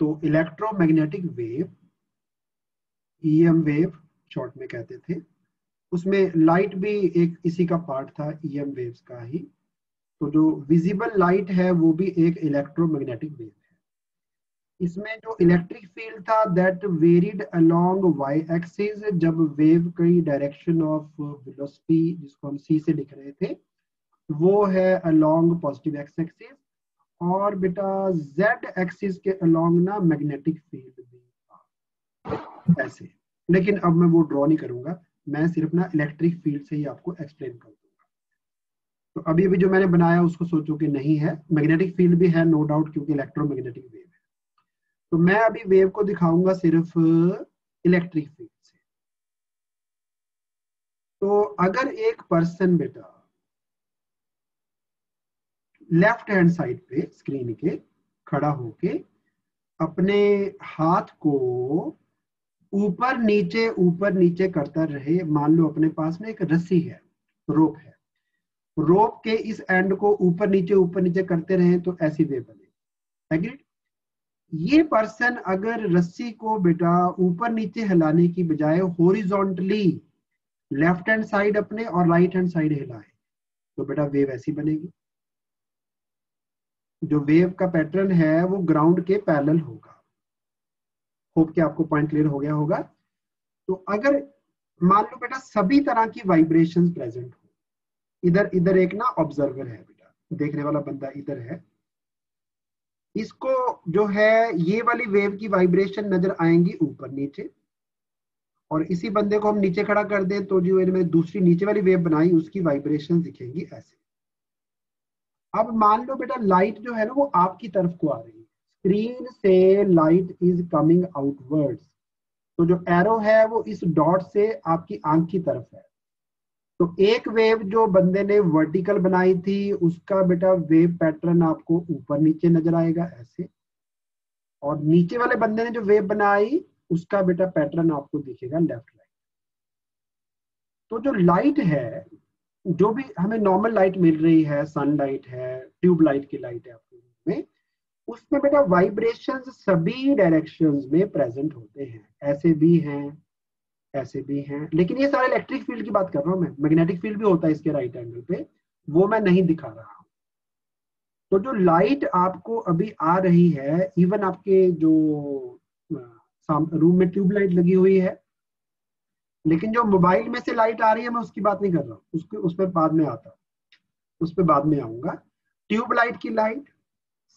तो electromagnetic wave, EM wave short में कहते थे, उसमें लाइट भी एक इसी का पार्ट था, ईएम वेव्स का ही। तो जो विजिबल लाइट है वो भी एक इलेक्ट्रोमैग्नेटिक वेव है। इसमें जो इलेक्ट्रिक फील्ड था that varied along Y axis, जब वेव की डायरेक्शन ऑफ वेलोसिटी जिसको हम सी से लिख रहे थे वो है अलोंग पॉजिटिव एक्स एक्सिस, और बेटा जेड एक्सिस के अलोंग ना मैग्नेटिक फील्ड भी था ऐसे। लेकिन अब मैं वो ड्रॉ नहीं करूंगा, मैं सिर्फ ना इलेक्ट्रिक फील्ड से ही आपको एक्सप्लेन कर दूंगा। तो अभी अभी जो मैंने बनाया उसको सोचो कि नहीं है, मैग्नेटिक फील्ड भी है नो डाउट, क्योंकि इलेक्ट्रोमैग्नेटिक वेव है। तो मैं अभी वेव को दिखाऊंगा सिर्फ इलेक्ट्रिक फील्ड से। तो अगर एक पर्सन बेटा लेफ्ट हैंड साइड पे स्क्रीन के खड़ा होके अपने हाथ को ऊपर नीचे करता रहे, मान लो अपने पास में एक रस्सी है, रोप है, रोप के इस एंड को ऊपर नीचे करते रहे तो ऐसी वेव बने। एग्रीड? ये पर्सन अगर रस्सी को बेटा ऊपर नीचे हिलाने की बजाय हॉरिजॉन्टली लेफ्ट हैंड साइड अपने और राइट हैंड साइड हिलाए तो बेटा वेव ऐसी बनेगी। जो वेव का पैटर्न है वो ग्राउंड के पैरेलल होगा। होप कि आपको पॉइंट क्लियर हो गया होगा। तो अगर मान लो बेटा सभी तरह की वाइब्रेशंस प्रेजेंट हो, इधर इधर एक ना ऑब्जर्वर है बेटा, देखने वाला बंदा इधर है, इसको जो है ये वाली वेव की वाइब्रेशन नजर आएंगी ऊपर नीचे, और इसी बंदे को हम नीचे खड़ा कर दें तो जो मैंने दूसरी नीचे वाली वेव बनाई उसकी वाइब्रेशन दिखेंगी ऐसे। अब मान लो बेटा लाइट जो है ना वो आपकी तरफ को आ रही है, स्क्रीन से लाइट इज कमिंग आउटवर्ड्स, तो जो एरो है वो इस डॉट से आपकी आंख की तरफ है। तो एक वेव जो बंदे ने वर्टिकल बनाई थी उसका बेटा वेव पैटर्न आपको ऊपर नीचे नजर आएगा ऐसे, और नीचे वाले बंदे ने जो वेव बनाई उसका बेटा पैटर्न आपको दिखेगा लेफ्ट राइट। तो जो लाइट है, जो भी हमें नॉर्मल लाइट मिल रही है, सनलाइट है, ट्यूब लाइट की लाइट है आपके रूम में, उसमें बेटा वाइब्रेशंस सभी डायरेक्शंस में प्रेजेंट होते हैं, ऐसे भी हैं ऐसे भी हैं। लेकिन ये सारे इलेक्ट्रिक फील्ड की बात कर रहा हूं मैं, मैग्नेटिक फील्ड भी होता है इसके राइट एंगल पे, वो मैं नहीं दिखा रहा हूं। तो जो लाइट आपको अभी आ रही है, इवन आपके जो रूम में ट्यूब लाइट लगी हुई है, लेकिन जो मोबाइल में से लाइट आ रही है मैं उसकी बात नहीं कर रहा हूँ, उसको उस पर बाद में आता हूँ, उस पर बाद में आऊंगा। ट्यूब लाइट की लाइट,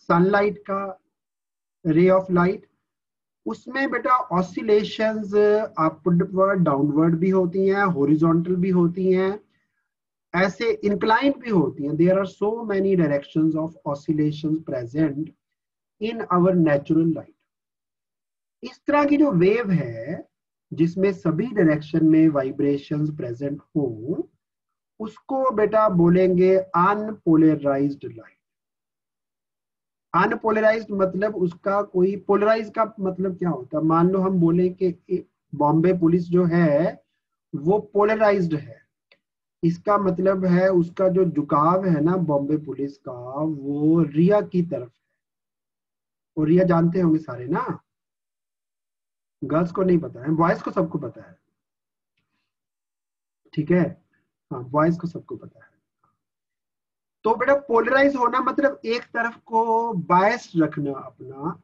सनलाइट का रे ऑफ लाइट, उसमें बेटा ऑसिलेशंस अपवर्ड डाउनवर्ड भी होती हैं, हॉरिजॉन्टल भी होती हैं, ऐसे इंक्लाइन भी होती हैं। There are so many directions of oscillations present in our natural light. इस तरह की जो वेव है जिसमें सभी डायरेक्शन में वाइब्रेशंस प्रेजेंट हो उसको बेटा बोलेंगे अनपोलराइज्ड लाइट। अनपोलराइज्ड मतलब उसका कोई पोलराइज का मतलब क्या होता है? मान लो हम बोले कि बॉम्बे पुलिस जो है वो पोलराइज्ड है, इसका मतलब है उसका जो झुकाव है ना बॉम्बे पुलिस का वो रिया की तरफ है। और रिया जानते होंगे सारे ना, गर्ल्स को नहीं पता है, बॉयज को सबको पता है, ठीक है? हाँ बॉयज को सबको पता है। तो बेटा पोलराइज होना मतलब एक तरफ को बायस रखना अपना,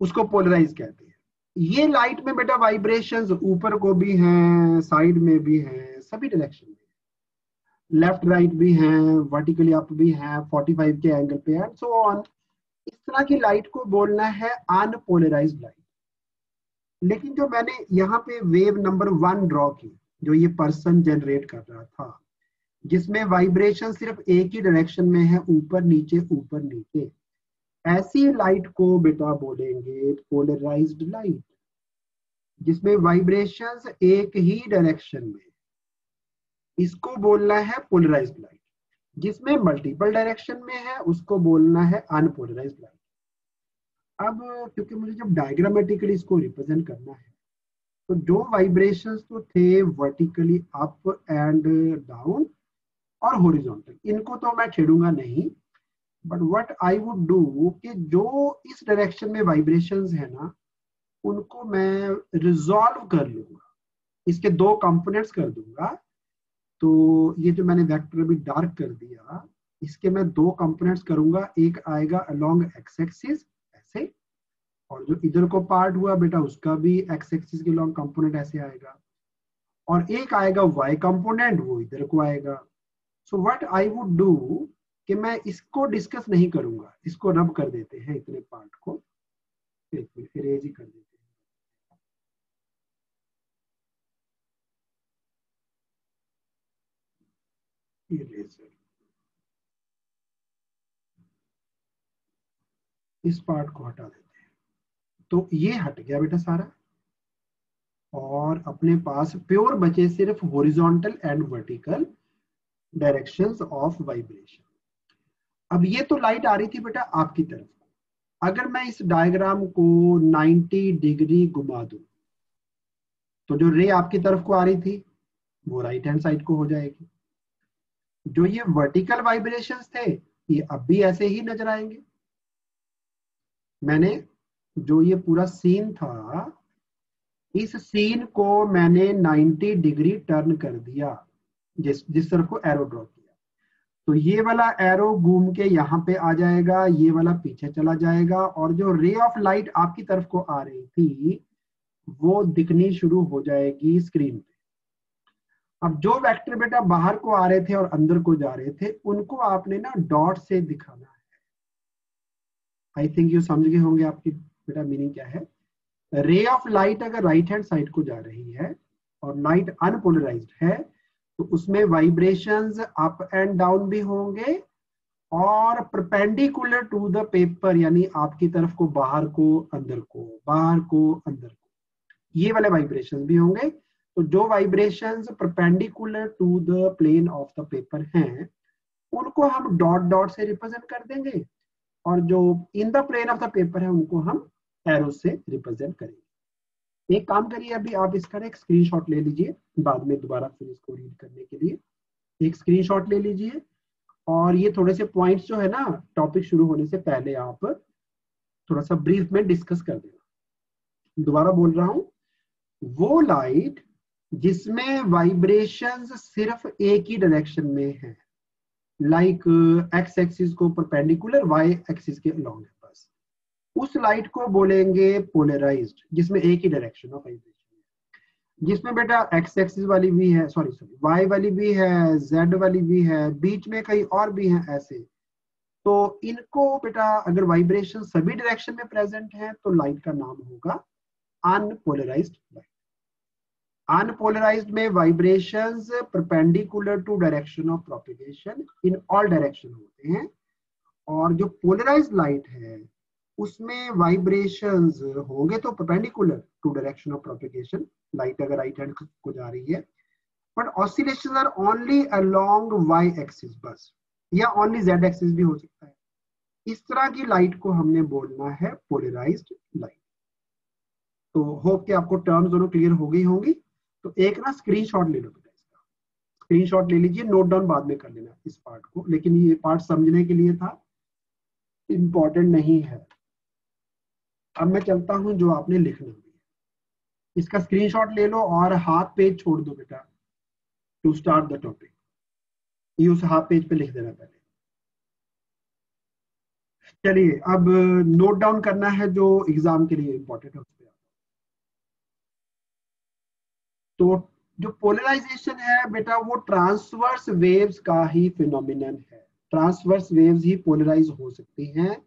उसको पोलराइज कहते हैं। ये लाइट में बेटा वाइब्रेशंस ऊपर को भी हैं, साइड में भी हैं, सभी डायरेक्शन में, लेफ्ट राइट भी हैं, वर्टिकली अप भी हैं, 45 के एंगल पे एंड सो ऑन। इस तरह की लाइट को बोलना है अनपोलराइज्ड लाइट। लेकिन जो मैंने यहाँ पे वेव नंबर 1 ड्रॉ की, जो ये पर्सन जनरेट कर रहा था, जिसमें वाइब्रेशन सिर्फ एक ही डायरेक्शन में है, ऊपर नीचे, ऐसी लाइट को बेटा बोलेंगे पोलराइज्ड लाइट, जिसमें वाइब्रेशंस एक ही डायरेक्शन में, इसको बोलना है पोलराइज्ड लाइट। जिसमें मल्टीपल डायरेक्शन में है उसको बोलना है अनपोलराइज्ड लाइट। अब क्योंकि मुझे जब डायग्रामेटिकली इसको रिप्रेजेंट करना है तो जो वाइब्रेशंस तो थे वर्टिकली अप एंड डाउन और हॉरिजॉन्टल, इनको तो मैं छेड़ूंगा नहीं, but what I would do कि जो इस डायरेक्शन में वाइब्रेशंस है ना, उनको मैं रिजॉल्व कर लूंगा, इसके दो कंपोनेंट्स कर दूंगा। तो ये जो मैंने वेक्टर अभी डार्क कर दिया, इसके मैं दो कंपोनेंट्स करूंगा, एक आएगा अलोंग एक्स एक्सिस ऐसे, और जो इधर को पार्ट हुआ बेटा उसका भी एक्स एक्सिस के लॉन्ग कंपोनेंट ऐसे आएगा, और एक आएगा वाई कंपोनेंट, वो इधर को आएगा। So what I would do कि मैं इसको डिस्कस नहीं करूंगा, इसको रब कर देते हैं इतने पार्ट को, एक मिनट इरेज ही कर देते हैं। इरेजर, इस पार्ट को हटा देते हैं, तो ये हट गया बेटा सारा, और अपने पास प्योर बचे सिर्फ horizontal and vertical directions of vibration. अब ये तो लाइट आ रही थी बेटा आपकी तरफ, अगर मैं इस डायग्राम को 90 डिग्री घुमा दूं, तो जो रे आपकी तरफ को आ रही थी वो राइट हैंड साइड को हो जाएगी। जो ये वर्टिकल वाइब्रेशंस थे ये अब भी ऐसे ही नजर आएंगे। मैंने जो ये पूरा सीन था, इस सीन को मैंने 90 डिग्री टर्न कर दिया, जिस तरफ को एरो ड्रॉ किया, तो ये वाला एरो घूम के यहाँ पे आ जाएगा, ये वाला पीछे चला जाएगा, और जो रे ऑफ लाइट आपकी तरफ को आ रही थी वो दिखनी शुरू हो जाएगी स्क्रीन पे। अब जो वेक्टर बेटा बाहर को आ रहे थे और अंदर को जा रहे थे, उनको आपने ना डॉट से दिखाना है। आई थिंक यू समझ गए होंगे आपकी बेटा मीनिंग क्या है। रे ऑफ लाइट अगर राइट हैंड साइड को जा रही है और लाइट अनपोलराइज्ड है, तो उसमें वाइब्रेशंस अप एंड डाउन भी होंगे, और परपेंडिकुलर टू द पेपर, यानी आपकी तरफ को बाहर को अंदर को, बाहर को अंदर को, ये वाले वाइब्रेशंस भी होंगे। तो जो vibrations perpendicular to the plane of the paper हैं, उनको हम डॉट डॉट से रिप्रेजेंट कर देंगे, और जो in the plane of the paper है उनको हम एरो से रिप्रेजेंट करेंगे। एक काम करिए, अभी आप इसका एक स्क्रीनशॉट ले लीजिए, बाद में दोबारा फिर इसको रीड करने के लिए एक स्क्रीनशॉट ले लीजिए, और ये थोड़े से पॉइंट्स जो है ना टॉपिक शुरू होने से पहले आप थोड़ा सा ब्रीफ में डिस्कस कर देना। दोबारा बोल रहा हूं, वो लाइट जिसमें वाइब्रेशंस सिर्फ एक ही डायरेक्शन में है, लाइक एक्स एक्सिस को परपेंडिकुलर, वाई एक्सिस के अलोंग है, बस उस लाइट को बोलेंगे पोलराइज्ड, जिसमें एक ही डायरेक्शन ऑफ वाइब्रेशन है, जिसमें बेटा एक्स एक्सिस वाली भी है, सॉरी वाई वाली भी है, जेड वाली भी है, बीच में कई और भी हैं ऐसे। तो इनको बेटा अगर वाइब्रेशन सभी डायरेक्शन में प्रेजेंट है तो लाइट का नाम होगा अनपोलराइज्ड लाइट। अनपोलराइज्ड में vibrations perpendicular to direction of propagation in all direction होते हैं, और जो पोलराइज्ड लाइट है उसमें वाइब्रेशंस होंगे तो perpendicular to direction of propagation, light अगर राइट हैंड को जा रही है, but oscillations are only along Y axis बस, या ओनली जेड एक्सिस भी हो सकता है। इस तरह की लाइट को हमने बोलना है पोलराइज्ड लाइट। तो होप कि आपको टर्म्स दोनों क्लियर हो गई होंगी। तो एक ना स्क्रीनशॉट ले लो बेटा, इसका स्क्रीनशॉट ले लीजिए, नोट डाउन बाद में कर लेना इस पार्ट को, लेकिन ये पार्ट समझने के लिए था, इंपॉर्टेंट नहीं है। अब मैं चलता हूं जो आपने लिखना है, इसका स्क्रीनशॉट ले लो और हाफ पेज छोड़ दो बेटा टू स्टार्ट द टॉपिक, ये उस हाफ पेज पे लिख देना पहले। चलिए अब नोट डाउन करना है जो एग्जाम के लिए इंपॉर्टेंट है उस पर। तो जो पोलराइजेशन है बेटा वो ट्रांसवर्स वेव्स का ही फिनोमिनन है। ट्रांसवर्स वेव्स ही पोलराइज हो सकती हैं,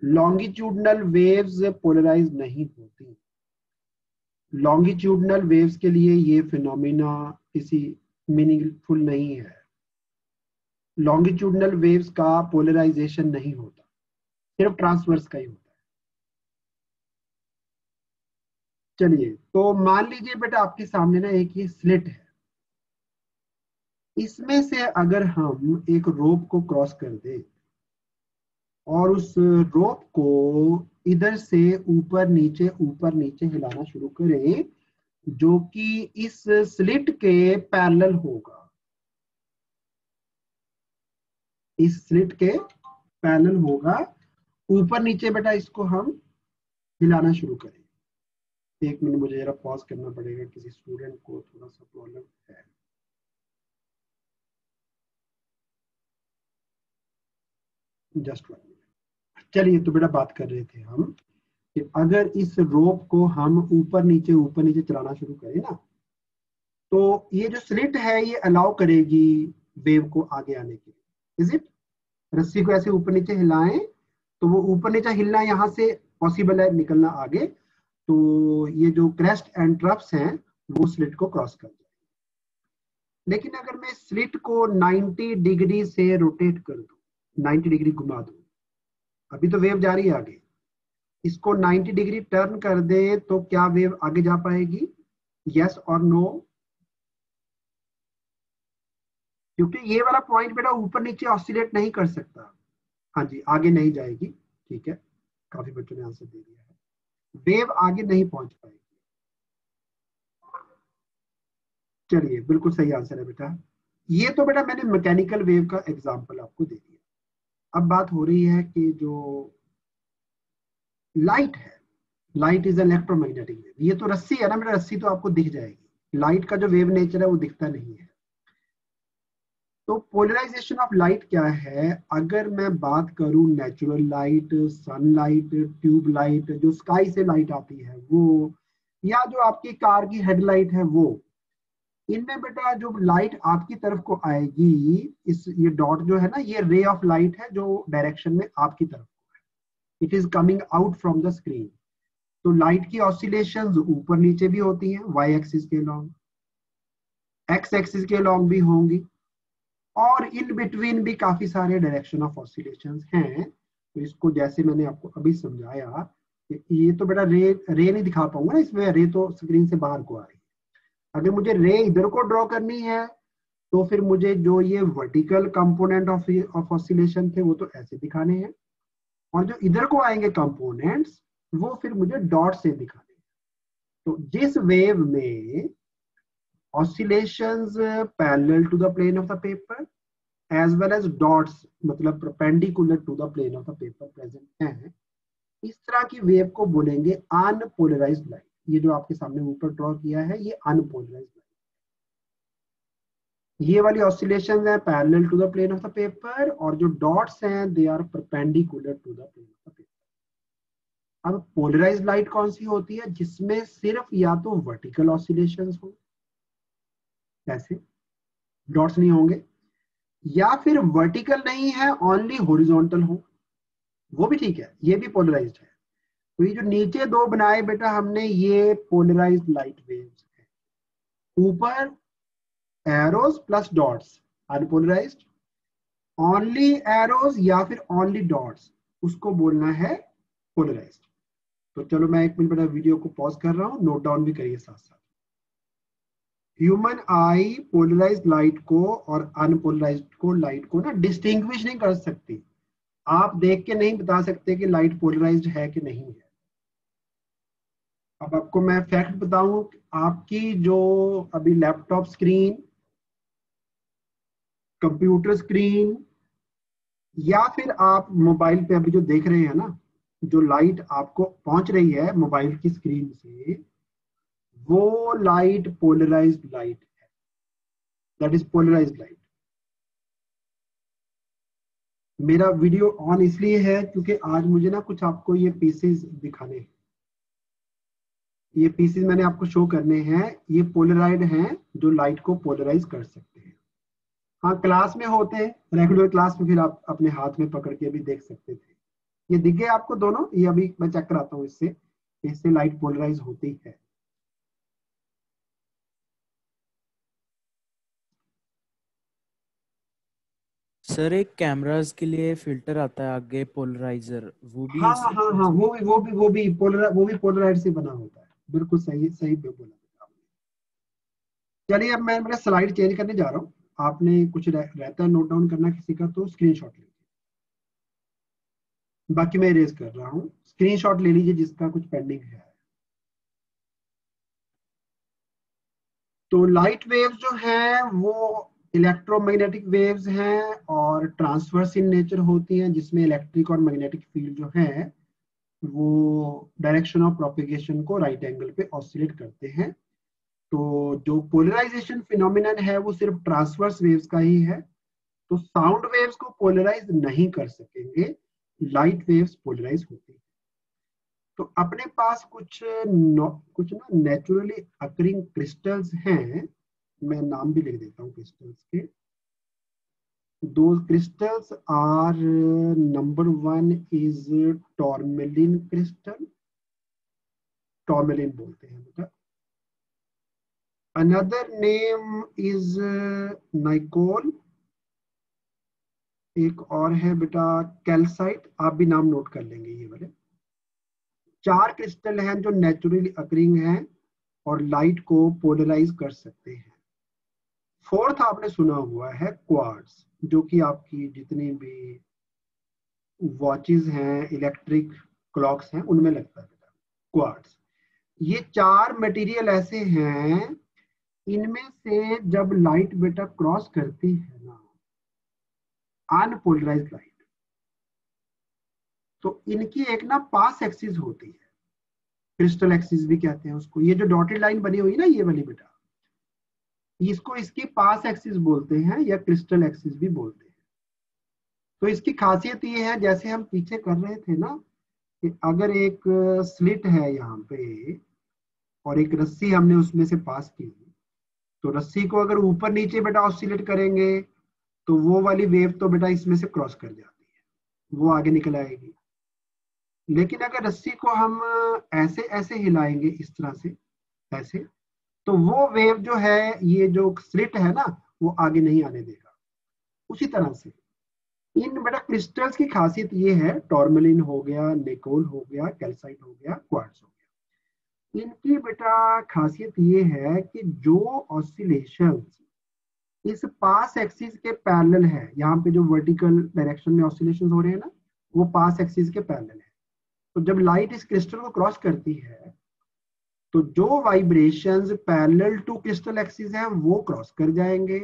लॉन्गिट्यूडनल वेव्स पोलराइज नहीं होती। लॉन्गिट्यूडनल वेव्स के लिए ये फिनोमिना किसी मीनिंगफुल नहीं है। लॉन्गिट्यूडनल वेव्स का पोलराइजेशन नहीं होता, सिर्फ ट्रांसवर्स का ही होता है। चलिए तो मान लीजिए बेटा आपके सामने ना एक ये स्लिट है, इसमें से अगर हम एक रोप को क्रॉस कर दे और उस रोप को इधर से ऊपर नीचे हिलाना शुरू करें, जो कि इस स्लिट के पैरेलल होगा, इस स्लिट के पैरेलल होगा, ऊपर नीचे बेटा इसको हम हिलाना शुरू करें। एक मिनट मुझे जरा पॉज करना पड़ेगा, किसी स्टूडेंट को थोड़ा सा प्रॉब्लम है। Just 1 minute. चलिए, तो बेटा बात कर रहे थे हम कि अगर इस रोप को हम ऊपर नीचे चलाना शुरू करें ना, तो ये जो स्लिट है ये अलाउ करेगी वेव को आगे आने के लिए। Is it? रस्सी को ऐसे ऊपर नीचे हिलाएं तो वो ऊपर नीचे हिलना यहाँ से पॉसिबल है, निकलना आगे, तो ये जो क्रेस्ट एंड ट्रफ्स हैं वो स्लिट को क्रॉस कर जाए। लेकिन अगर मैं स्लिट को 90 डिग्री से रोटेट कर दूं, 90 डिग्री घुमा दूं, अभी तो वेव जा रही है आगे, इसको 90 डिग्री टर्न कर दे तो क्या वेव आगे जा पाएगी? यस और नो? क्योंकि ये वाला पॉइंट बेटा ऊपर नीचे ऑसिलेट नहीं कर सकता। हाँ जी, आगे नहीं जाएगी। ठीक है, काफी बच्चों ने आंसर दे दिया है, वेव आगे नहीं पहुंच पाएगी। चलिए, बिल्कुल सही आंसर है बेटा। ये तो बेटा मैंने मैकेनिकल वेव का एग्जांपल आपको दे दिया। अब बात हो रही है कि जो लाइट है, लाइट इज इलेक्ट्रोमैग्नेटिक वेव। ये तो रस्सी है ना बेटा, रस्सी तो आपको दिख जाएगी। लाइट का जो वेव नेचर है वो दिखता नहीं है। तो पोलराइजेशन ऑफ लाइट क्या है? अगर मैं बात करूं natural light, sunlight, tube light, जो स्काई से लाइट आती है वो, या जो आपकी कार की हेडलाइट है वो, इनमें बेटा जो लाइट आपकी तरफ को आएगी, इस ये डॉट जो है ना, ये रे ऑफ लाइट है जो डायरेक्शन में आपकी तरफ को है। It is coming out from the screen. तो लाइट की ऑसिलेशंस ऊपर नीचे भी होती हैं, वाई एक्सिस के लॉन्ग, एक्स एक्सिस के लॉन्ग भी होंगी, और इन बिटवीन भी काफी सारे डायरेक्शन ऑफ ऑसिलेशंस हैं। तो इसको जैसे मैंने आपको अभी समझाया कि ये तो बेटा रे नहीं दिखा पाऊंगा ना इसमें, रे तो स्क्रीन से बाहर को आ रही है। अगर मुझे रे इधर को ड्रॉ करनी है तो फिर मुझे जो ये वर्टिकल कंपोनेंट ऑफ ऑसिलेशन थे वो तो ऐसे दिखाने हैं, और जो इधर को आएंगे कंपोनेंट्स वो फिर मुझे डॉट से दिखाने हैं। तो जिस वेव में oscillations parallel to the plane of the paper as well as dots मतलब perpendicular to the plane of the paper present हैं, इस तरह की वेव को बोलेंगे अनपोलराइज्ड लाइट। ये जो आपके सामने ऊपर ड्रॉ किया है ये अनपोलराइज्ड लाइट। ये वाली ऑसिलेशंस हैं parallel to the plane of the paper, और जो डॉट्स हैं they are perpendicular to the plane of the paper. अब पोलराइज्ड लाइट कौन सी होती है? जिसमें सिर्फ या तो वर्टिकल ऑसिलेशंस हो, ऐसे डॉट्स नहीं होंगे, या फिर वर्टिकल नहीं है, ओनली हॉरिजॉन्टल हो, वो भी ठीक है, ये भी पोलराइज्ड है। तो ये जो नीचे दो बनाए बेटा हमने, ये पोलराइज्ड लाइट वेव्स है। ऊपर arrows plus dots unpolarised, only arrows या फिर ओनली डॉट्स, उसको बोलना है पोलराइज्ड। तो चलो मैं 1 मिनट बेटा वीडियो को पॉज कर रहा हूं, नोट डाउन भी करिए साथ साथ। ह्यूमन आई पोलराइज्ड लाइट को और अनपोलराइज्ड को लाइट को ना डिस्टिंग्विश नहीं कर सकती। आप देख के नहीं बता सकते कि लाइट पोलराइज्ड है कि नहीं है। अब आपको मैं फैक्ट बताऊं, आपकी जो अभी लैपटॉप स्क्रीन, कंप्यूटर स्क्रीन, या फिर आप मोबाइल पे अभी जो देख रहे हैं ना, जो लाइट आपको पहुंच रही है मोबाइल की स्क्रीन से, वो लाइट पोलराइज्ड लाइट है। That is polarized light. मेरा वीडियो ऑन इसलिए है क्योंकि आज मुझे ना कुछ आपको ये पीसेस दिखाने हैं। ये पीसेस मैंने आपको शो करने हैं, ये पोलराइड हैं जो लाइट को पोलराइज कर सकते हैं। हाँ, क्लास में होते हैं, रेगुलर क्लास में फिर आप अपने हाथ में पकड़ के भी देख सकते थे। ये दिख गए आपको दोनों? ये अभी मैं चेक कराता हूँ इससे, इससे लाइट पोलराइज होती है। सर एक कैमरास के लिए फिल्टर आता है आगे पोलराइजर, वो भी हाँ इससे हाँ हाँ, वो भी पोलराइड से बना होता है। बिल्कुल सही सही पे बोला आपने। चलिए, अब मैं मेरा स्लाइड चेंज करने जा रहा हूँ। आपने कुछ रहता है नोट डाउन करना किसी का तो स्क्रीनशॉट लीजिए, बाकी मैं इरेज कर रहा हूँ। स्क्रीनशॉट ले लीजिए जिसका कुछ पेंडिंग है। तो लाइट वेव्स जो है वो इलेक्ट्रोमैग्नेटिक वेव्स हैं और ट्रांसवर्स इन नेचर होती हैं, जिसमें इलेक्ट्रिक और मैग्नेटिक फील्ड जो है वो डायरेक्शन ऑफ प्रोपेगेशन को राइट एंगल पे ऑसिलेट करते हैं। तो जो पोलराइजेशन फिनोमिनन है वो सिर्फ ट्रांसवर्स वेव्स का ही है। तो साउंड वेव्स को पोलराइज नहीं कर सकेंगे, लाइट वेव्स पोलराइज होती है। तो अपने पास कुछ ना नेचुरली अकरिंग क्रिस्टल्स हैं, मैं नाम भी लिख देता हूँ क्रिस्टल्स के। Those crystals are number one is tourmaline crystal, tourmaline बोलते हैं बेटा। Another name is nicol, एक और है बेटा कैल्साइट, आप भी नाम नोट कर लेंगे ये वाले। 4 क्रिस्टल हैं जो नेचुरली अकरिंग हैं और लाइट को पोलराइज कर सकते हैं। 4th आपने सुना हुआ है क्वार्ट्ज, जो कि आपकी जितनी भी वॉचेस हैं, इलेक्ट्रिक क्लॉक्स हैं, उनमें लगता है बेटा क्वार्ट्ज। ये 4 मटेरियल ऐसे हैं, इनमें से जब लाइट बेटा क्रॉस करती है ना, अनपोलराइज्ड लाइट, तो इनकी एक ना पास एक्सिस होती है, क्रिस्टल एक्सिस भी कहते हैं उसको। ये जो डॉटेड लाइन बनी हुई ना ये वाली बेटा, इसको इसकी पास एक्सिस बोलते हैं या क्रिस्टल एक्सिस भी बोलते हैं। तो इसकी खासियत ये है, जैसे हम पीछे कर रहे थे ना, कि अगर एक स्लिट है यहाँ पे और एक रस्सी हमने उसमें से पास की, तो रस्सी को अगर ऊपर नीचे बेटा ऑसिलेट करेंगे तो वो वाली वेव तो बेटा इसमें से क्रॉस कर जाती है, वो आगे निकल आएगी। लेकिन अगर रस्सी को हम ऐसे ऐसे हिलाएंगे इस तरह से ऐसे, तो वो वेव जो है, ये जो स्लिट है ना, वो आगे नहीं आने देगा। उसी तरह से इन बेटा क्रिस्टल्स की खासियत ये है, टॉर्मेलिन हो गया, निकोल हो गया, कैल्साइट हो गया, क्वार्ट्ज हो गया, इनकी बेटा खासियत ये है कि जो ऑसिलेशंस इस पास एक्सिस के पैरेलल है, यहाँ पे जो वर्टिकल डायरेक्शन में ऑसिलेशंस हो रहे हैं ना, वो पास एक्सिस के पैरेलल है। तो जब लाइट इस क्रिस्टल को क्रॉस करती है तो जो vibrations parallel to crystal axis है वो क्रॉस कर जाएंगे,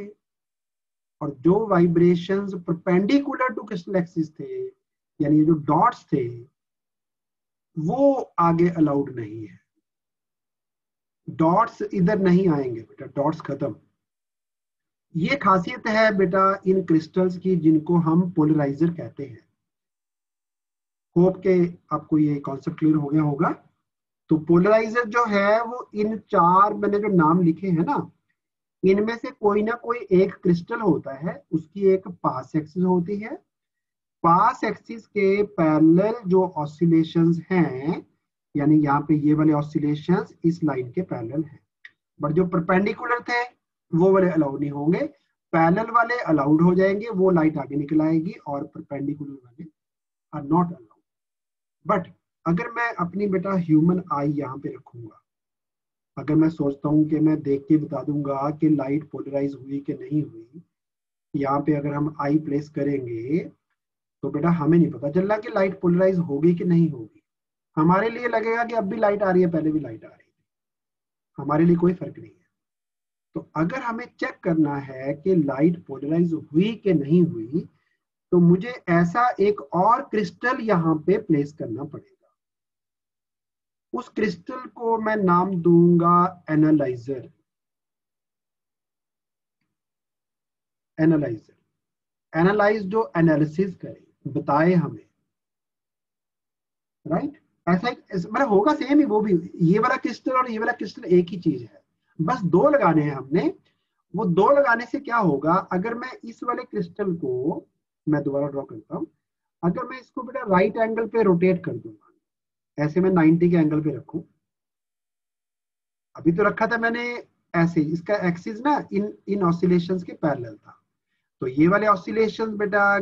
और जो vibrations perpendicular to crystal axis थे, यानी जो डॉट्स थे, वो आगे अलाउड नहीं है। डॉट्स इधर नहीं आएंगे बेटा, डॉट्स खत्म। ये खासियत है बेटा इन क्रिस्टल्स की, जिनको हम पोलराइजर कहते हैं। होप के आपको ये कॉन्सेप्ट क्लियर हो गया होगा। तो पोलराइजर जो है वो इन 4 मैंने जो नाम लिखे हैं ना, इनमें से कोई ना कोई एक क्रिस्टल होता है, उसकी एक पास एक्सिस होती है, पास एक्सिस के पैरेलल जो ऑसिलेशंस हैं, यानी यहाँ पे ये वाले ऑसिलेशंस इस लाइन के पैरेलल हैं, बट जो परपेंडिकुलर थे वो वाले अलाउड नहीं होंगे, पैरेलल वाले अलाउड हो जाएंगे, वो लाइट आगे निकल आएगी, और परपेंडिकुलर वाले आर नॉट अलाउड। बट अगर मैं अपनी बेटा ह्यूमन आई यहाँ पे रखूंगा, अगर मैं सोचता हूँ कि मैं देख के बता दूंगा कि लाइट पोलराइज हुई कि नहीं हुई, यहाँ पे अगर हम आई प्लेस करेंगे तो बेटा हमें नहीं पता चल रहा कि लाइट पोलराइज होगी कि नहीं होगी। हमारे लिए लगेगा कि अब भी लाइट आ रही है, पहले भी लाइट आ रही है, हमारे लिए कोई फर्क नहीं है। तो अगर हमें चेक करना है कि लाइट पोलराइज हुई कि नहीं हुई, तो मुझे ऐसा एक और क्रिस्टल यहाँ पे प्लेस करना पड़ेगा। उस क्रिस्टल को मैं नाम दूंगा एनालाइजर। एनालाइजर, एनालाइज जो एनालिसिस करे, बताए हमें, राइट। ऐसा मतलब होगा सेम ही, वो भी ये वाला क्रिस्टल और ये वाला क्रिस्टल एक ही चीज है, बस 2 लगाने हैं हमने। वो 2 लगाने से क्या होगा, अगर मैं इस वाले क्रिस्टल को, मैं दोबारा ड्रॉ करता हूं, अगर मैं इसको बेटा राइट एंगल पे रोटेट कर दूंगा, ऐसे मैं 90 के एंगल पे रखूं, अभी तो रखा था मैंने ऐसे, इसका एक्सिस ना इन ऑसिलेशंस के पैरेलल था, तो ये वाले ऑसिलेशंस बेटा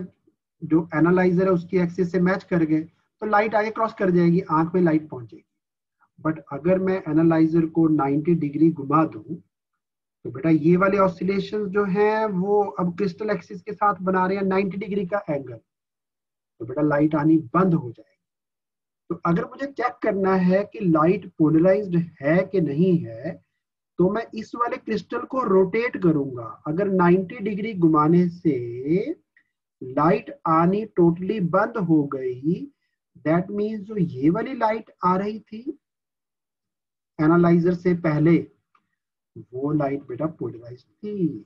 जो एनालाइजर है उसकी एक्सिस से मैच कर गए, तो लाइट आगे क्रॉस कर जाएगी, आंख में लाइट पहुंचेगी। बट अगर मैं एनालाइजर को 90 डिग्री घुमा दूं, तो बेटा ये वाले ऑसिलेशंस जो हैं वो अब क्रिस्टल एक्सिस के साथ बना रहे हैं 90 डिग्री का एंगल, तो बेटा लाइट आनी बंद हो जाएगी। तो अगर मुझे चेक करना है कि लाइट पोलराइज्ड है कि नहीं है, तो मैं इस वाले क्रिस्टल को रोटेट करूंगा। अगर 90 डिग्री घुमाने से लाइट आनी टोटली बंद हो गई, दैट मीन्स जो ये वाली लाइट आ रही थी एनालाइजर से पहले, वो लाइट बेटा पोलराइज्ड थी।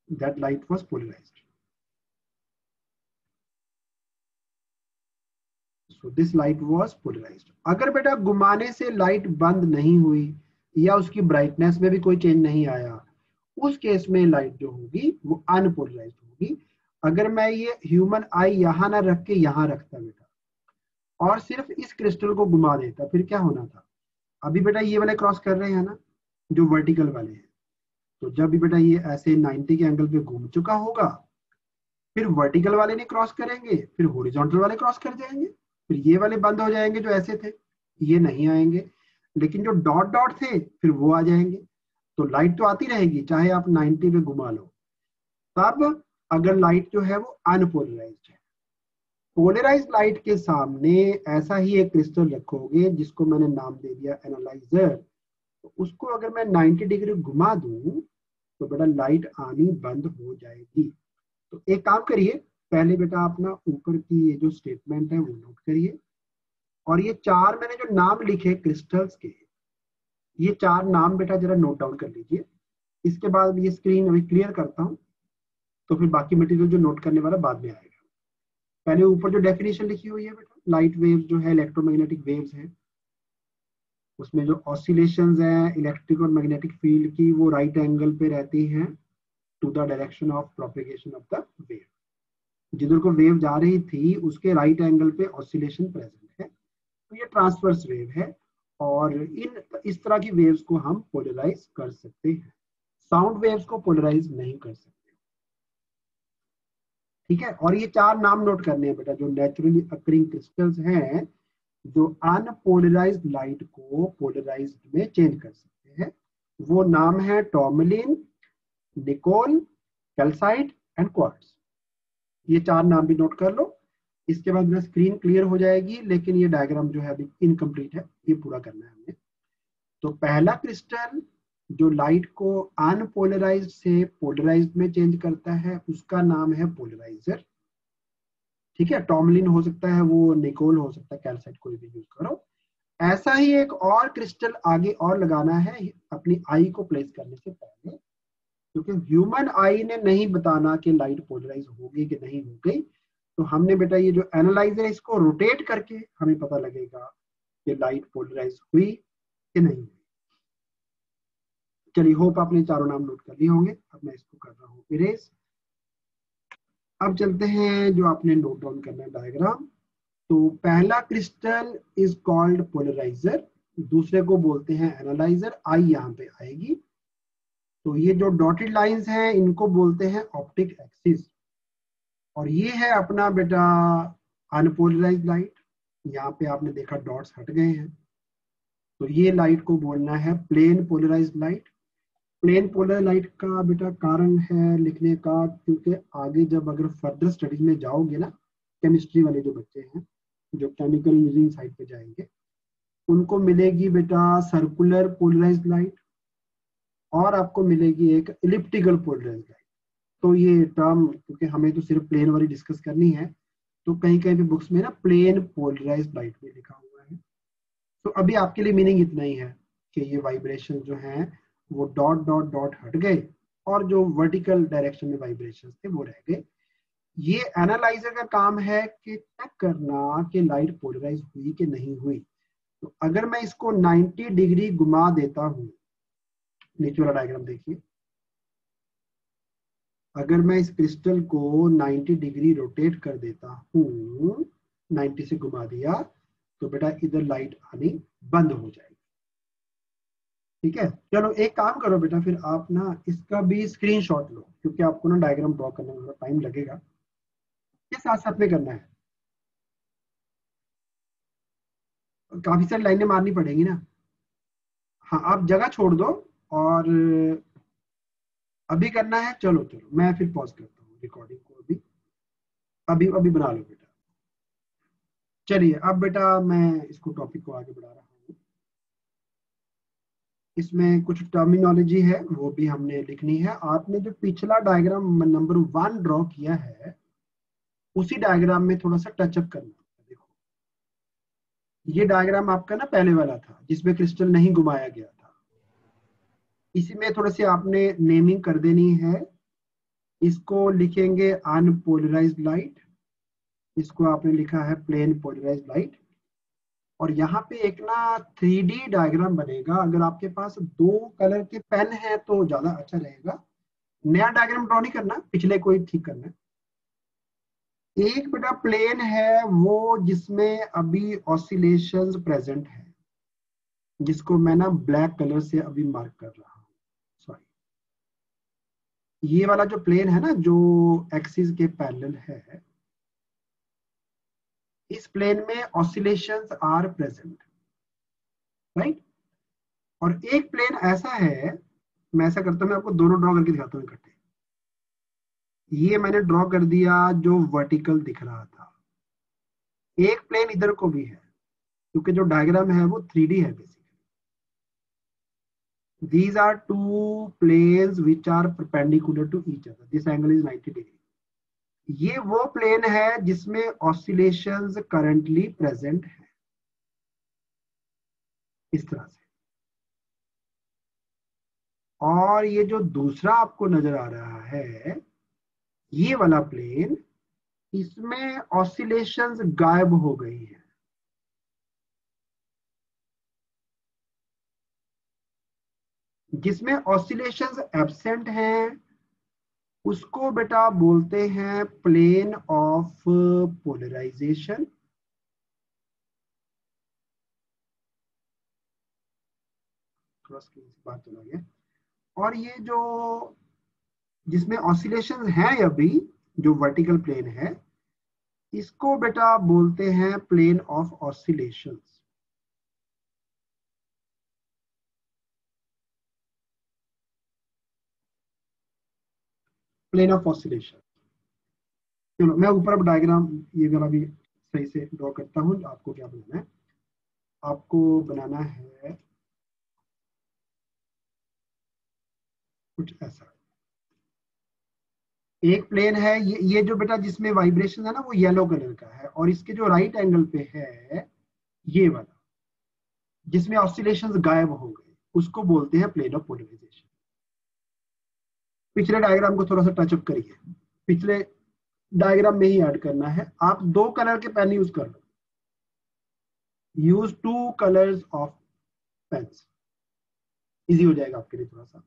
That light was polarized. So this light was polarized. अगर बेटा घुमाने से लाइट बंद नहीं हुई या उसकी ब्राइटनेस में भी कोई चेंज नहीं आया, उस केस में लाइट जो होगी वो अनपोलराइज्ड होगी। अगर मैं ये ह्यूमन आई यहां ना रख के यहां रखता बेटा और सिर्फ इस क्रिस्टल को घुमा देता, फिर क्या होना था? अभी बेटा ये वाले क्रॉस कर रहे हैं ना, जो वर्टिकल वाले हैं, तो जब भी बेटा ये ऐसे 90 के एंगल पे घूम चुका होगा, फिर वर्टिकल वाले नहीं क्रॉस करेंगे, फिर हॉरिजॉन्टल वाले क्रॉस कर जाएंगे, फिर ये वाले बंद हो जाएंगे जो ऐसे थे, ये नहीं आएंगे, लेकिन जो डॉट डॉट थे फिर वो आ जाएंगे। तो लाइट तो आती रहेगी चाहे आप 90 पे घुमा लो। तब अगर लाइट जो है वो अनपोलराइज्ड है। पोलराइज्ड लाइट के सामने ऐसा ही एक क्रिस्टल रखोगे जिसको मैंने नाम दे दिया एनालाइजर, तो उसको अगर मैं 90 डिग्री घुमा दूं तो बेटा लाइट आनी बंद हो जाएगी। तो एक काम करिए, पहले बेटा अपना ऊपर की ये जो स्टेटमेंट है वो नोट करिए, और ये चार मैंने जो नाम लिखे क्रिस्टल्स के, ये चार नाम बेटा जरा नोट डाउन कर लीजिए। इसके बाद ये स्क्रीन अभी क्लियर करता हूँ, तो फिर बाकी मटेरियल जो नोट करने वाला बाद में आएगा। पहले ऊपर जो डेफिनेशन लिखी हुई है बेटा, लाइट वेव्स जो है इलेक्ट्रोमैग्नेटिक वेव्स है, उसमें जो ऑसिलेशंस हैं इलेक्ट्रिक और मैग्नेटिक फील्ड की, वो राइट एंगल पे रहती हैं to the direction of propagation of the wave. जिधर को वेव जा रही थी उसके राइट एंगल पे ऑसिलेशन प्रेजेंट है, तो ये ट्रांसवर्स वेव है, और इस तरह की वेव्स को हम पोलराइज कर सकते हैं। साउंड वेव्स को पोलराइज नहीं कर सकते। ठीक है, और ये चार नाम नोट करने हैं बेटा जो नेचुरली अकरिंग क्रिस्टल्स हैं जो अनपोलराइज्ड लाइट को पोलराइज्ड में चेंज कर सकते हैं। वो नाम है tourmaline, Nicol, calcite and quartz. ये चार नाम भी नोट कर लो। इसके बाद मेरा स्क्रीन क्लियर हो जाएगी, लेकिन ये डायग्राम जो है अभी इनकम्प्लीट है, ये पूरा करना है हमने। तो पहला क्रिस्टल जो लाइट को अनपोलराइज्ड से पोलराइज्ड में चेंज करता है उसका नाम है पोलराइजर। ठीक है, टॉर्मलिन हो सकता है, वो निकोल हो सकता है, कैल्साइट कोई भी यूज करो। ऐसा ही एक और क्रिस्टल आगे और लगाना है अपनी आई को प्लेस करने से पहले, क्योंकि ह्यूमन आई ने नहीं बताना कि लाइट पोलराइज होगी कि नहीं हो गई। तो हमने बेटा ये जो एनालाइजर है इसको रोटेट करके हमें पता लगेगा कि लाइट पोलराइज हुई कि नहीं हुई। चलिए, होप आपने चारों नाम नोट कर लिए होंगे। अब मैं इसको कर रहा हूँ इरेज। अब चलते हैं जो आपने नोट डाउन करना है डायग्राम। तो पहला क्रिस्टल इज कॉल्ड पोलराइजर, दूसरे को बोलते हैं एनालाइजर। आई यहाँ पे आएगी। तो ये जो डॉटेड लाइंस हैं इनको बोलते हैं ऑप्टिक एक्सिस, और ये है अपना बेटा अनपोलराइज्ड लाइट। यहाँ पे आपने देखा डॉट्स हट गए हैं, तो ये लाइट को बोलना है plane polarized light. Plane polar light का बेटा कारण है लिखने का, क्योंकि आगे जब अगर फर्दर स्टडीज में जाओगे ना, केमिस्ट्री वाले जो बच्चे हैं जो केमिकल इंजीनियरिंग साइड पे जाएंगे, उनको मिलेगी बेटा सर्कुलर पोलराइज्ड लाइट, और आपको मिलेगी एक इलिप्टिकल पोलराइज्ड लाइट। तो ये टर्म, क्योंकि हमें तो सिर्फ प्लेन वाली डिस्कस करनी है, तो कहीं कहीं पे बुक्स में ना प्लेन पोलराइज्ड लाइट में लिखा हुआ है। तो अभी आपके लिए मीनिंग इतना ही है कि ये वाइब्रेशन जो हैं वो डॉट डॉट डॉट हट गए, और जो वर्टिकल डायरेक्शन में वाइब्रेशन थे वो रह गए। ये एनालाइजर का काम है कि चेक करना कि लाइट पोलराइज हुई कि नहीं हुई। तो अगर मैं इसको 90 डिग्री घुमा देता हूँ, नीचे वाला डायग्राम देखिए, अगर मैं इस क्रिस्टल को 90 डिग्री रोटेट कर देता हूँ, 90 से घुमा दिया, तो बेटा इधर लाइट आनी बंद हो जाएगी। ठीक है, चलो एक काम करो बेटा, फिर आप ना इसका भी स्क्रीनशॉट लो, क्योंकि आपको ना डायग्राम ड्रॉ करने में थोड़ा टाइम लगेगा, ये साथ साथ में करना है। काफी सारी लाइनें मारनी पड़ेगी ना। हाँ, आप जगह छोड़ दो, और अभी करना है। चलो चलो, मैं फिर पॉज करता हूँ रिकॉर्डिंग को, अभी अभी अभी बना लो बेटा। चलिए अब बेटा मैं इसको टॉपिक को आगे बढ़ा रहा हूँ। इसमें कुछ टर्मिनोलॉजी है वो भी हमने लिखनी है। आपने जो पिछला डायग्राम नंबर 1 ड्रॉ किया है उसी डायग्राम में थोड़ा सा टचअप करना है। देखो ये डायग्राम आपका ना पहले वाला था जिसमें क्रिस्टल नहीं घुमाया गया था, इसी में थोड़ा सी आपने नेमिंग कर देनी है। इसको लिखेंगे अनपोलराइज्ड लाइट, इसको आपने लिखा है प्लेन पोलराइज्ड लाइट। और यहाँ पे एक ना 3D डायग्राम बनेगा। अगर आपके पास 2 कलर के पेन है तो ज्यादा अच्छा रहेगा। नया डायग्राम ड्रॉ नहीं करना, पिछले को ही ठीक करना है। एक बेटा प्लेन है वो जिसमें अभी ऑसिलेशंस प्रेजेंट है, जिसको मैं ना ब्लैक कलर से अभी मार्क कर रहा हूँ। सॉरी, ये वाला जो प्लेन है ना जो एक्सिस के पैरेलल है, इस प्लेन में ऑसिलेशंस आर प्रेजेंट, राइट। और एक प्लेन ऐसा है, मैं ऐसा करता हूँ, मैं आपको दोनों ड्रॉ करके दिखाता हूँ इकट्ठे। ये मैंने ड्रॉ कर दिया जो वर्टिकल दिख रहा था। एक प्लेन इधर को भी है क्योंकि जो डायग्राम है वो 3D है basically. These are two planes which are perpendicular to each other. This angle is 90 degree. ये वो प्लेन है जिसमें ऑसिलेशंस करंटली प्रेजेंट है, इस तरह से। और ये जो दूसरा आपको नजर आ रहा है ये वाला प्लेन, इसमें ऑसिलेशंस गायब हो गई है। जिसमें ऑसिलेशंस एब्सेंट हैं उसको बेटा बोलते हैं प्लेन ऑफ पोलराइजेशन। थोड़ा स्क्रीन से बाहर चला गया। और ये जो जिसमें ऑसिलेशन है अभी, जो वर्टिकल प्लेन है, इसको बेटा बोलते हैं plane of oscillations. Plane of oscillation. चलो मैं ऊपर अब डायग्राम ये वाला भी सही से ड्रॉ करता हूँ। आपको क्या बनाना है, आपको बनाना है कुछ ऐसा। एक प्लेन है ये जो बेटा जिसमें वाइब्रेशन है ना वो येलो कलर का है, और इसके जो राइट एंगल पे है ये वाला जिसमें ऑसिलेशंस गायब हो गए, उसको बोलते हैं प्लेन ऑफ पोलराइजेशन। पिछले डायग्राम को थोड़ा सा टचअप करिए, पिछले डायग्राम में ही ऐड करना है। आप 2 कलर के पेन यूज कर लो, use 2 colours of pens, easy हो जाएगा आपके लिए थोड़ा सा।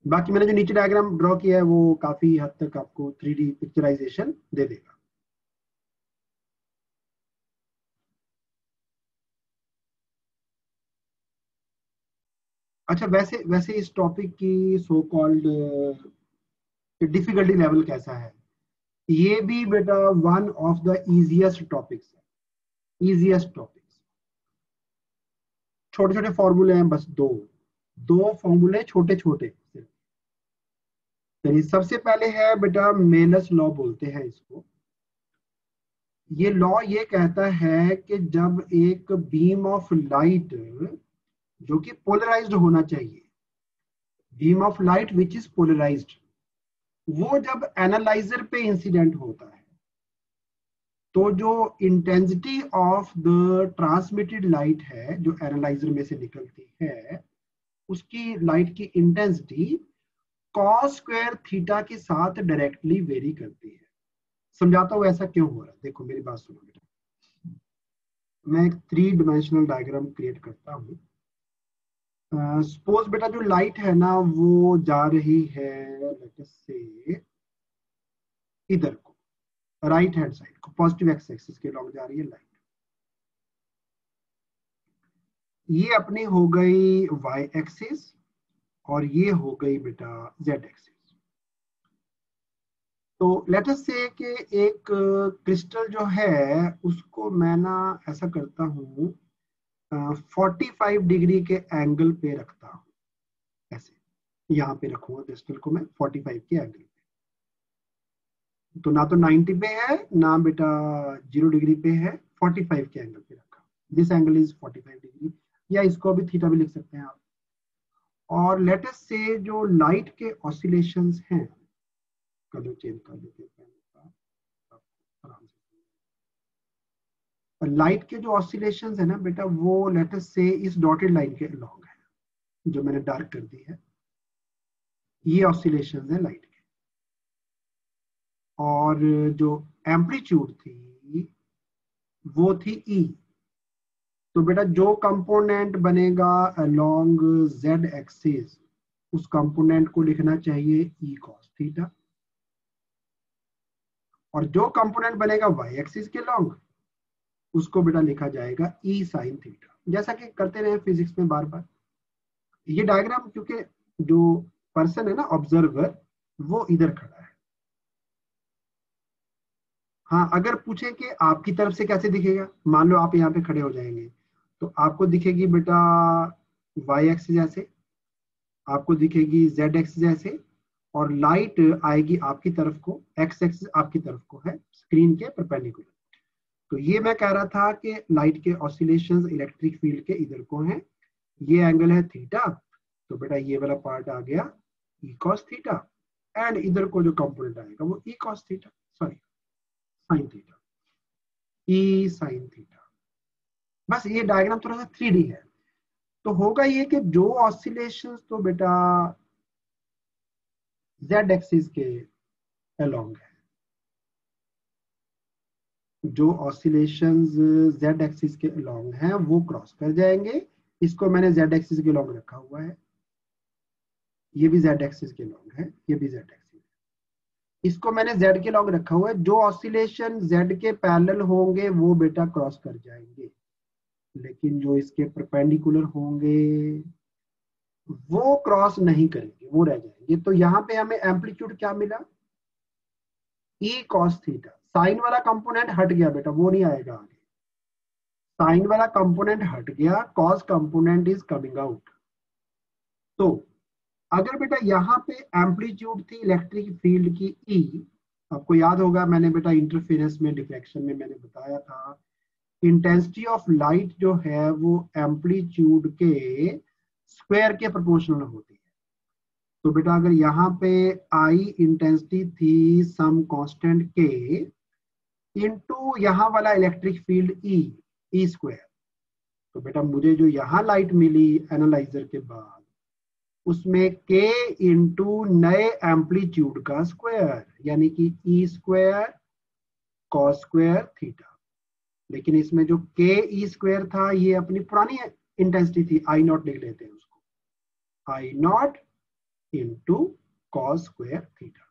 बाकी मैंने जो नीचे डायग्राम ड्रॉ किया है वो काफी हद तक आपको 3D पिक्चराइजेशन दे देगा। अच्छा, वैसे वैसे इस टॉपिक की सो कॉल्ड डिफिकल्टी लेवल कैसा है? ये भी बेटा one of the easiest topics है, इजिएस्ट टॉपिक्स। छोटे छोटे फॉर्मूले हैं, बस दो फॉर्मूले छोटे छोटे। चलिए सबसे पहले है बेटा मेलस लॉ बोलते हैं इसको। ये लॉ ये कहता है कि जब एक बीम ऑफ लाइट जो कि पोलराइज्ड होना चाहिए, beam of light which is polarized, वो जब एनालाइजर पे इंसिडेंट होता है तो जो intensity of the transmitted light है जो एनालाइजर में से निकलती है, उसकी लाइट की इंटेंसिटी कॉस स्क्वायर थीटा के साथ डायरेक्टली वेरी करती है। समझाता हूँ ऐसा क्यों हो रहा है। देखो मेरी बात सुनो बेटा, मैं एक 3 डायमेंशनल डायग्राम क्रिएट करता हूँ। सपोज बेटा जो लाइट है ना वो जा रही है लेट अस से इधर को, राइट हैंड साइड को, पॉजिटिव एक्स एक्सिस के लॉन्ग जा रही है लाइट। ये अपनी हो गई वाई एक्सिस और ये हो गई बेटा जेड एक्सिस। तो लेट अस से कि एक क्रिस्टल जो है उसको मैं ना ऐसा करता हूँ 45 डिग्री के एंगल पे रखता हूँ, ऐसे यहाँ पे रखूंगा क्रिस्टल को मैं 45 के एंगल पे। तो ना तो 90 पे है ना बेटा 0 डिग्री पे है, 45 के एंगल पे रखा। This angle is 45 degree. या इसको भी थीटा भी लिख सकते हैं आप। और लेट अस से जो लाइट के ऑसिलेशंस हैं, कलर चेंज कर देते हैं आराम से। लाइट के जो ऑसिलेशंस है ना बेटा, वो लेट अस से इस डॉटेड लाइन के अलॉन्ग है, जो मैंने डार्क कर दी है, ये ऑसिलेशंस है लाइट के। और जो एम्पलीट्यूड थी वो थी ई। तो बेटा जो कंपोनेंट बनेगा अलोंग जेड एक्सिस, उस कंपोनेंट को लिखना चाहिए ई कॉस थीटा, और जो कंपोनेंट बनेगा वाई एक्सिस के लॉन्ग, उसको बेटा लिखा जाएगा ई साइन थीटा, जैसा कि करते रहे फिजिक्स में बार बार। ये डायग्राम क्योंकि जो पर्सन है ना ऑब्जर्वर, वो इधर खड़ा है। हाँ, अगर पूछे कि आपकी तरफ से कैसे दिखेगा, मान लो आप यहाँ पे खड़े हो जाएंगे, तो आपको दिखेगी बेटा वाई एक्सिस ऐसे, आपको दिखेगी जेड एक्सिस ऐसे, और लाइट आएगी आपकी तरफ को, एक्स एक्सिस आपकी तरफ को है स्क्रीन के परपेंडिकुलर। तो ये मैं कह रहा था कि लाइट के ऑसिलेशंस इलेक्ट्रिक फील्ड के इधर को हैं, ये एंगल है थीटा, तो बेटा ये वाला पार्ट आ गया ई कॉस थीटा, एंड इधर को जो कंपोनेंट आएगा वो E cos theta, sorry sine theta, E sine theta. बस ये डायग्राम थोड़ा सा 3D है। तो होगा ये कि जो ऑसिलेशंस तो बेटा जेड एक्सिस के अलोंग है, जो ऑसिलेशंस जेड एक्सिस के अलोंग हैं वो क्रॉस कर जाएंगे। इसको मैंने जेड एक्सिस के अलोंग रखा हुआ है, ये भी जेड एक्सिस के अलोंग है, ये भी जेड एक्सिस, इसको मैंने जेड के अलोंग रखा हुआ है। जो ऑसिलेशन जेड के पैरेलल होंगे वो बेटा क्रॉस कर जाएंगे, लेकिन जो इसके परपेंडिकुलर होंगे वो क्रॉस नहीं करेंगे, वो रह जाएंगे। तो यहाँ पे हमें एम्पलीट्यूड क्या मिला, ई कॉस थीटा। साइन वाला कंपोनेंट हट गया बेटा, वो नहीं आएगा आगे, साइन वाला कंपोनेंट हट गया, cos component is coming out. तो अगर बेटा यहाँ पे एम्पलीट्यूड थी इलेक्ट्रिक फील्ड की ई, आपको याद होगा मैंने बेटा इंटरफेरेंस में डिफ्लेक्शन में मैंने बताया था, इंटेंसिटी ऑफ लाइट जो है वो एम्पलीट्यूड के स्क्वायर के प्रोपोर्शनल होती है। तो बेटा अगर यहाँ पे आई इंटेंसिटी थी सम कांस्टेंट के इनटू यहाँ वाला इलेक्ट्रिक फील्ड ई स्क्वायर, तो बेटा मुझे जो यहाँ लाइट मिली एनालाइजर के बाद, उसमें k इंटू नए एम्पलीट्यूड का स्क्वायर, यानी कि E square cos square theta. लेकिन इसमें जो k ई स्क्वायर था ये अपनी पुरानी इंटेंसिटी थी, आई नॉट लिख लेते हैं उसको, I naught into cos square theta.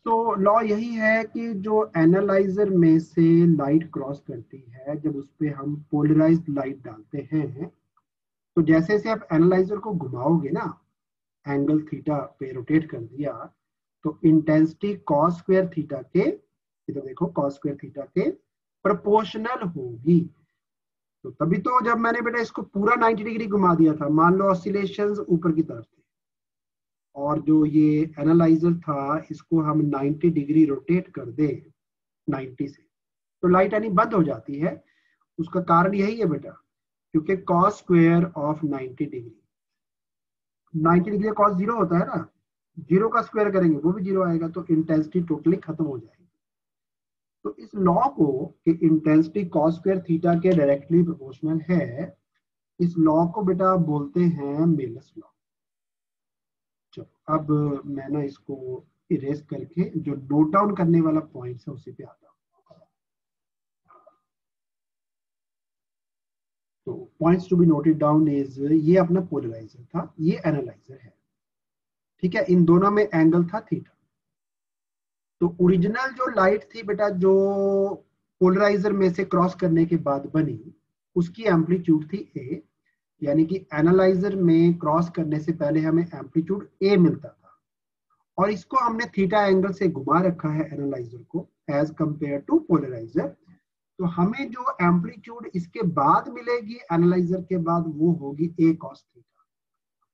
तो लॉ यही है कि जो एनालाइजर में से लाइट क्रॉस करती है, जब उस पर हम पोलराइज्ड लाइट डालते हैं, तो जैसे जैसे आप एनालाइजर को घुमाओगे ना, एंगल थीटा पे रोटेट कर दिया, तो इंटेंसिटी कॉस स्क्वायर थीटा के, इधर देखो कॉस स्क्वायर थीटा के प्रोपोर्शनल होगी। तो तभी तो जब मैंने बेटा इसको पूरा 90 डिग्री घुमा दिया था, मान लो ऑसिलेशंस ऊपर की तरफ थे, और जो ये एनालाइजर था इसको हम 90 डिग्री रोटेट कर दे 90 से, तो लाइट आनी बंद हो जाती है। उसका कारण यही है बेटा, क्योंकि cos square of 90 degree, 90 degree cos zero होता है ना, जीरो का स्क्वायर करेंगे वो भी जीरो आएगा, तो इंटेंसिटी टोटली खत्म हो जाएगी। तो इस लॉ को कि इंटेंसिटी कॉस स्क्वायर थीटा के डायरेक्टली प्रोपोर्शनल है, इस लॉ को बेटा बोलते हैं मिलर्स लॉ। चलो अब मैं ना इसको इरेज करके जो नोट डाउन करने वाला पॉइंट है उसी पे आता हूँ। तो points to be noted down is, ये अपना पोलराइजर था, ये एनालाइजर है, ठीक है, इन दोनों में एंगल था थीटा। तो ओरिजिनल जो लाइट थी बेटा जो पोलराइजर में से क्रॉस करने के बाद बनी, उसकी एम्पलीट्यूड थी ए, यानी कि एनालाइजर में क्रॉस करने से पहले हमें एम्पलीट्यूड ए मिलता था, और इसको हमने थीटा एंगल से घुमा रखा है एनालाइजर को एज कंपेयर टू पोलराइजर। तो हमें जो एम्पलीट्यूड इसके बाद मिलेगी एनालाइजर के बाद, वो होगी ए कॉस थीटा,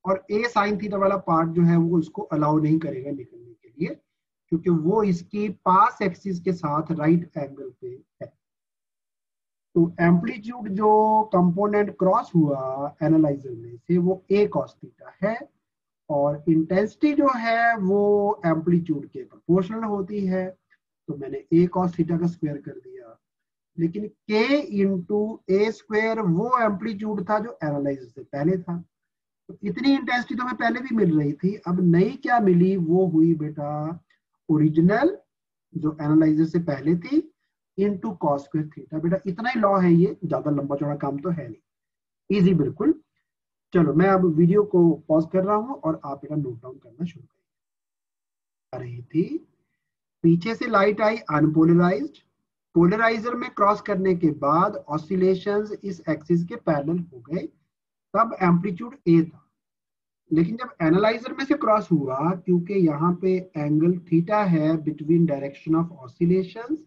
और ए साइन थीटा वाला पार्ट जो है वो इसको अलाउ नहीं करेगा निकलने के लिए, क्योंकि वो इसकी पास एक्सिस के साथ राइट एंगल पे है। तो एम्पलीट्यूड जो कंपोनेंट क्रॉस हुआ एनालाइजर में से वो ए कॉस थीटा है, और इंटेंसिटी जो है वो एम्पलीट्यूड के प्रोपोर्शनल होती है, तो मैंने ए कॉस थीटा का स्क्वायर कर दिया। लेकिन के इंटू ए स्क्वायर वो एम्पलीट्यूड था जो एनालाइजर से पहले था, तो इतनी इंटेंसिटी तो हमें पहले भी मिल रही थी। अब नई क्या मिली, वो हुई बेटा ओरिजिनल जो एनालाइजर से पहले थी इनटू कॉस स्क्वायर थीटा। बेटा इतना ही लॉ है, ये ज्यादा लंबा चौड़ा काम तो है नहीं, इजी बिल्कुल। चलो मैं अब वीडियो को पॉज कर रहा हूं और आप बेटा नोट डाउन करना शुरू कर रही थी। पीछे से लाइट आई अनपोलराइज्ड, पोलराइजर में क्रॉस करने के बाद ऑसिलेशंस इस एक्सिस के पैरेलल हो गए, तब एम्पलीट्यूड ए था। लेकिन जब एनालाइजर में से क्रॉस हुआ, क्योंकि यहाँ पे एंगल थीटा है between direction of oscillations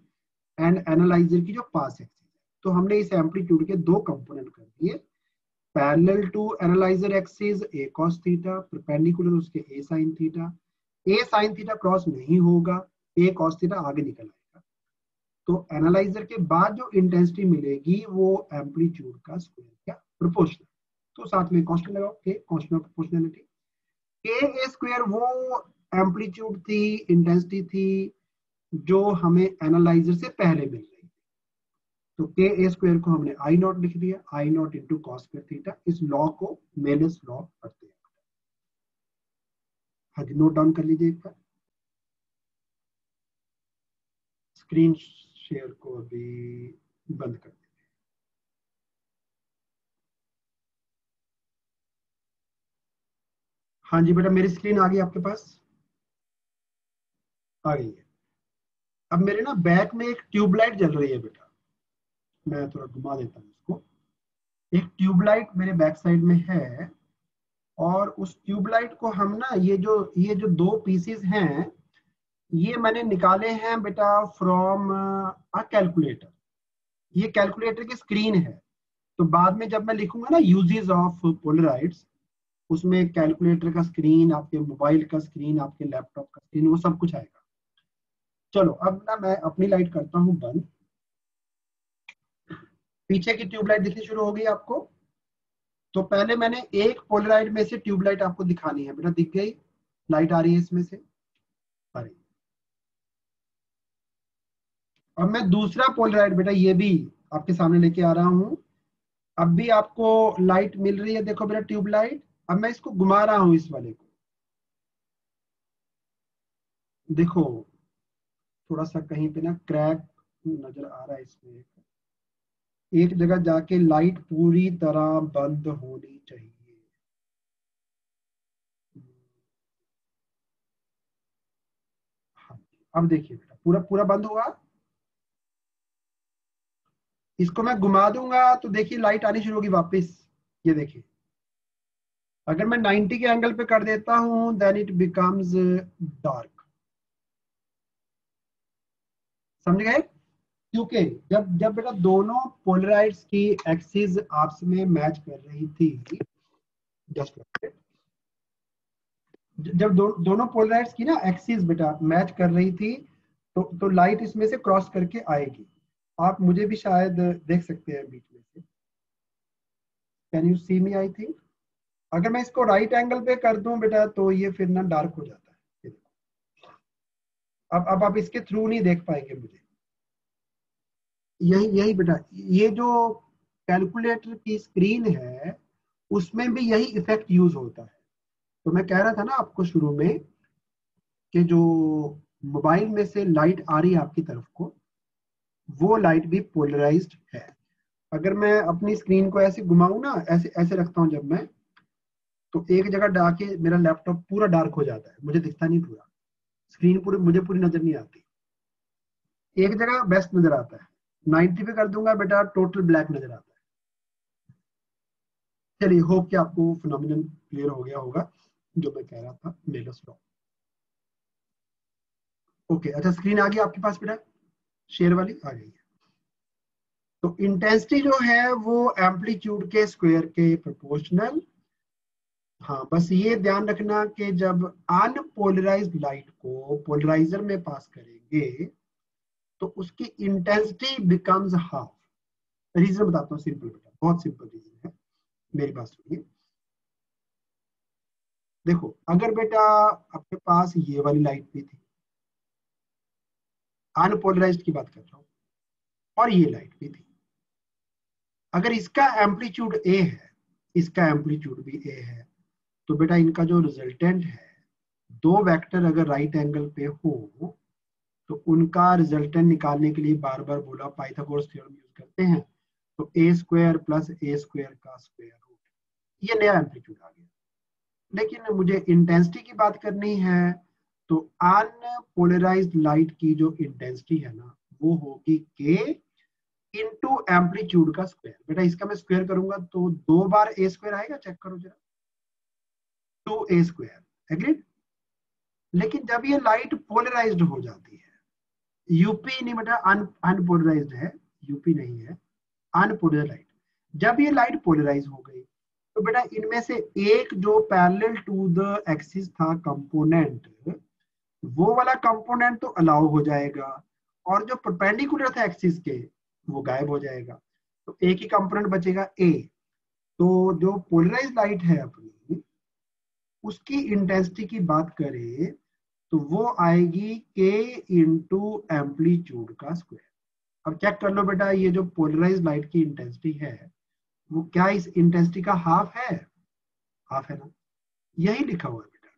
and analyser की जो पास एक्सिस है, तो हमने इस एम्पलीट्यूड के दो कंपोनेंट कर दिए, parallel to analyser axis A cos theta, perpendicular उसके A sine theta. A sine theta cross नहीं होगा, ए कॉस थीटा आगे निकल आएगा, तो एनालाइजर के बाद जो इंटेंसिटी मिलेगी वो एम्पलीट्यूड का स्क्वायर क्या प्रोपोर्शनल, तो साथ में कांस्टेंट लगाओ के, कांस्टेंट ऑफ प्रोपोर्शनैलिटी। के ए स्क्वायर वो एम्पलीट्यूड थी, इंटेंसिटी थी जो हमें एनालाइजर से पहले मिल रही थी, तो के ए स्क्वायर को हमने आई नॉट लिख दिया, I naught into cos square theta. इस लॉ को मेलस लॉ करते हैं। हाँ जी, नोट डाउन कर लीजिए एक बार। स्क्रीन शेयर को अभी बंद कर देते हैं। हाँ जी बेटा, मेरी स्क्रीन आ गई आपके पास? आ गई है। अब मेरे ना बैक में एक ट्यूबलाइट जल रही है बेटा, मैं थोड़ा घुमा देता हूँ इसको। एक ट्यूबलाइट मेरे बैक साइड में है, और उस ट्यूबलाइट को हम ना ये जो दो पीसेस हैं, ये मैंने निकाले हैं बेटा फ्रॉम अ कैलकुलेटर। ये कैलकुलेटर की स्क्रीन है, तो बाद में जब मैं लिखूंगा ना यूजेस ऑफ पोलराइड्स, उसमें कैलकुलेटर का स्क्रीन, आपके मोबाइल का स्क्रीन, आपके लैपटॉप का स्क्रीन, वो सब कुछ आएगा। चलो अब ना मैं अपनी लाइट करता हूँ बंद। पीछे की ट्यूबलाइट दिखनी शुरू हो गई आपको। तो पहले मैंने एक पोलराइड में से ट्यूबलाइट आपको दिखानी है बेटा, दिख गई लाइट आ रही है इसमें से, आ रही। अब मैं दूसरा पोलराइड बेटा ये भी आपके सामने लेके आ रहा हूं। अब भी आपको लाइट मिल रही है, देखो बेटा ट्यूबलाइट। अब मैं इसको घुमा रहा हूं, इस वाले को देखो, थोड़ा सा कहीं पे ना क्रैक नजर आ रहा है इसमें। एक जगह जाके लाइट पूरी तरह बंद होनी चाहिए। हाँ, अब देखिए बेटा पूरा पूरा बंद हुआ। इसको मैं घुमा दूंगा तो देखिए लाइट आनी शुरू होगी वापस। ये देखिए, अगर मैं 90 के एंगल पे कर देता हूं देन इट बिकम्स डार्क। समझ गए? क्योंकि जब जब बेटा दोनों पोलराइड्स की एक्सिस आपस में मैच कर रही थी, जस्ट लाइक जब दोनों पोलराइड्स की ना एक्सिस बेटा मैच कर रही थी, तो लाइट इसमें से क्रॉस करके आएगी। आप मुझे भी शायद देख सकते हैं बीच में से। Can you see me? I think अगर मैं इसको राइट एंगल पे कर दूं बेटा तो ये फिर ना डार्क हो जाता है। ये देखो, अब आप इसके थ्रू नहीं देख पाएंगे मुझे। यही यही बेटा, ये जो कैलकुलेटर की स्क्रीन है उसमें भी यही इफेक्ट यूज होता है। तो मैं कह रहा था ना आपको शुरू में कि जो मोबाइल में से लाइट आ रही है आपकी तरफ को, वो लाइट भी पोलराइज्ड है। अगर मैं अपनी स्क्रीन को ऐसे घुमाऊं ना, ऐसे ऐसे रखता हूं जब मैं, तो एक जगह जाके मेरा लैपटॉप पूरा डार्क हो जाता है, मुझे दिखता नहीं पूरा, स्क्रीन पूरी मुझे पूरी नजर नहीं आती। एक जगह बेस्ट नजर आता है, 90 पे कर दूंगा बेटा टोटल ब्लैक नजर आता है। चलिए, होप कि आपको फिनोमिनन क्लियर हो गया होगा जो मैं कह रहा था, मेलस लॉ। ओके, अच्छा स्क्रीन आ गई आपके पास बेटा, शेयर वाली आ गई है। तो इंटेंसिटी जो है वो एम्पलीट्यूड के स्क्वायर के प्रोपोर्शनल। हाँ, बस ये ध्यान रखना कि जब अनपोलराइज्ड लाइट को पोलराइजर में पास करेंगे तो उसकी इंटेंसिटी बिकम्स हाफ। रीजन बताता हूँ सिंपल बेटा, बहुत सिंपल रीजन है, मेरी बात सुनिए। देखो अगर बेटा आपके पास ये वाली लाइट भी थी, अनपोलराइज्ड की बात कर रहा हूँ, और ये लाइट भी थी, अगर इसका एम्पलीट्यूड ए है, इसका एम्पलीट्यूड भी ए है, तो बेटा इनका जो रिजल्टेंट है, दो वेक्टर अगर राइट एंगल पे हो तो उनका रिजल्टेंट निकालने के लिए बार बार बोला पाइथागोरस थ्योरम यूज करते हैं, तो ए स्क्वायर प्लस ए स्क्वायर का स्क्वायर रूट, ये नया एम्पलीट्यूड आ गया। लेकिन मुझे इंटेंसिटी की बात करनी है, तो अनपोलराइज्ड लाइट की जो इंटेंसिटी है ना, वो होगी के इंटू एम्पलीट्यूड का स्क्वायर। बेटा इसका मैं स्क्वायर करूंगा तो 2 बार ए स्क्वायर आएगा, चेक करो जरा, 2a स्क्वायर, एग्रीड। लेकिन जब ये लाइट पोलराइज्ड हो जाती है, यूपी नहीं बेटा, अनपोलराइज्ड है, यूपी नहीं है, अनपोलराइज्ड लाइट, जब ये लाइट पोलराइज हो गई तो बेटा इनमें से एक जो पैरेलल टू द एक्सिस था कंपोनेंट, वो वाला कंपोनेंट तो अलाउ हो जाएगा, और जो परपेंडिकुलर था एक्सिस के वो गायब हो जाएगा, तो एक ही कंपोनेंट बचेगा ए। तो जो पोलराइज लाइट है अपनी, उसकी इंटेंसिटी की बात करें तो वो आएगी के इंटू एम्पलीट्यूड का स्क्वायर। अब चेक कर लो बेटा, ये जो पोलराइज लाइट की इंटेंसिटी है वो क्या इस इंटेंसिटी का हाफ है? हाफ है ना, यही लिखा हुआ है बेटा,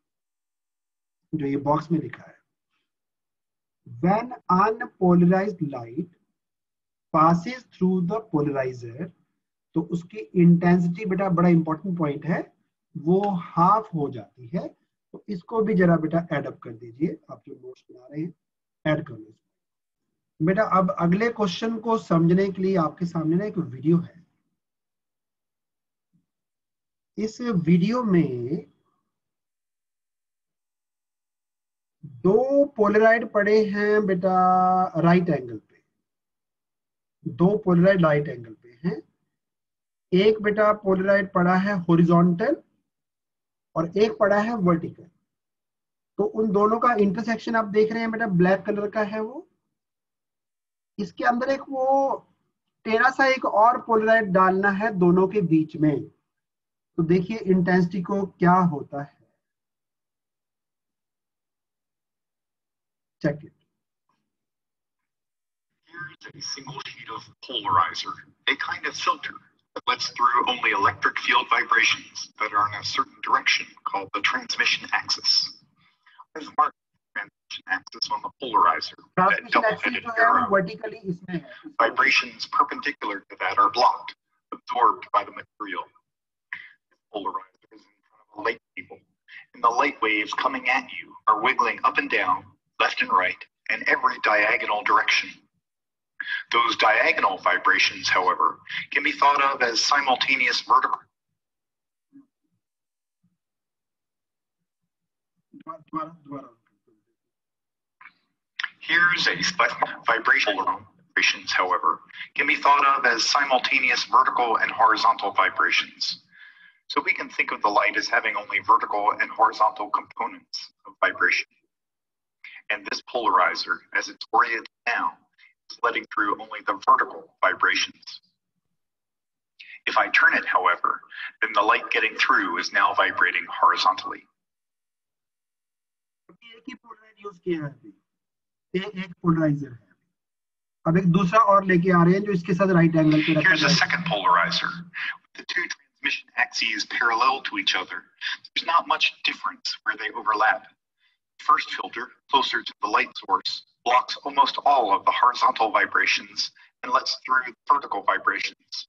जो ये बॉक्स में लिखा है, when unpolarized light passes through the polarizer, तो उसकी इंटेंसिटी बेटा, बड़ा इंपॉर्टेंट पॉइंट है, वो हाफ हो जाती है। तो इसको भी जरा बेटा ऐड अप कर दीजिए, आप जो नोट्स बना रहे हैं ऐड कर लो बेटा। अब अगले क्वेश्चन को समझने के लिए आपके सामने ना एक वीडियो है, इस वीडियो में दो पोलराइड पड़े हैं बेटा राइट एंगल पे, दो पोलराइड राइट एंगल पे हैं, एक बेटा पोलराइड पड़ा है हॉरिजॉन्टल और एक पड़ा है वर्टिकल। तो उन दोनों का इंटरसेक्शन आप देख रहे हैं बेटा, ब्लैक कलर का है वो, इसके अंदर एक वो टेढ़ा सा एक और पोलराइड डालना है दोनों के बीच में। तो देखिए इंटेंसिटी को क्या होता है, check it. Here's a single sheet of polarizer, a kind of filter that lets through only electric field vibrations that are in a certain direction called the transmission axis. There's a marked transmission axis on the polarizer. That double-headed arrow. Vertically इसमें है. Vibrations perpendicular to that are blocked, absorbed by the material. The polarizer is in front of a light table, and the light waves coming at you are wiggling up and down, left and right, in every diagonal direction. Those diagonal vibrations, however, can be thought of as simultaneous vertical. Here's a vibrations, however, can be thought of as simultaneous vertical and horizontal vibrations. So we can think of the light as having only vertical and horizontal components of vibration. And this polarizer, as it's oriented now, is letting through only the vertical vibrations. If I turn it, however, then the light getting through is now vibrating horizontally. एक ही polariser use किया है अभी, एक polariser है, अब एक दूसरा और लेके आ रहे हैं जो इसके साथ राइट एंगल पे रखा है। Here's a second polarizer. With the two transmission axes parallel to each other, there's not much difference where they overlap. The first filter, closer to the light source, blocks almost all of the horizontal vibrations and lets through vertical vibrations.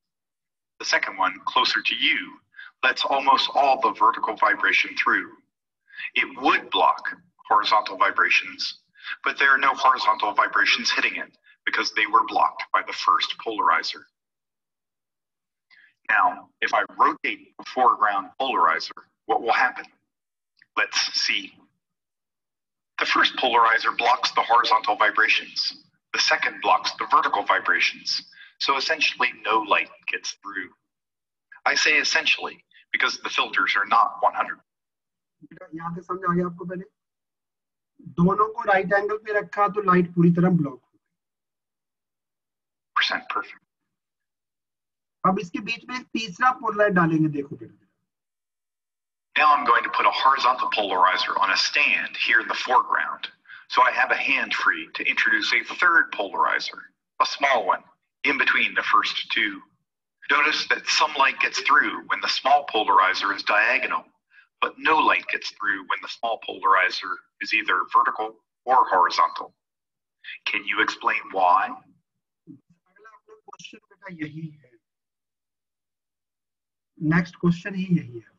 The second one, closer to you, lets almost all the vertical vibration through. It would block horizontal vibrations, but there are no horizontal vibrations hitting it because they were blocked by the first polarizer. Now, if I rotate the foreground polarizer, what will happen? Let's see. The first polarizer blocks the horizontal vibrations. The second blocks the vertical vibrations. So essentially no light gets through. I say essentially because the filters are not 100. यहाँ से समझ आ गया आपको? पहले दोनों को right angle पे रखा तो लाइट पूरी तरह ब्लॉक हो गई। Perfect. अब इसके बीच में एक तीसरा पोलराइड डालेंगे, देखो बेटा। Now I'm going to put a horizontal polarizer on a stand here in the foreground. So I have a hand free to introduce a third polarizer, a small one, in between the first two. Notice that some light gets through when the small polarizer is diagonal, but no light gets through when the small polarizer is either vertical or horizontal. Can you explain why? अगला अपना question बेटा यही है, next question ही यही है।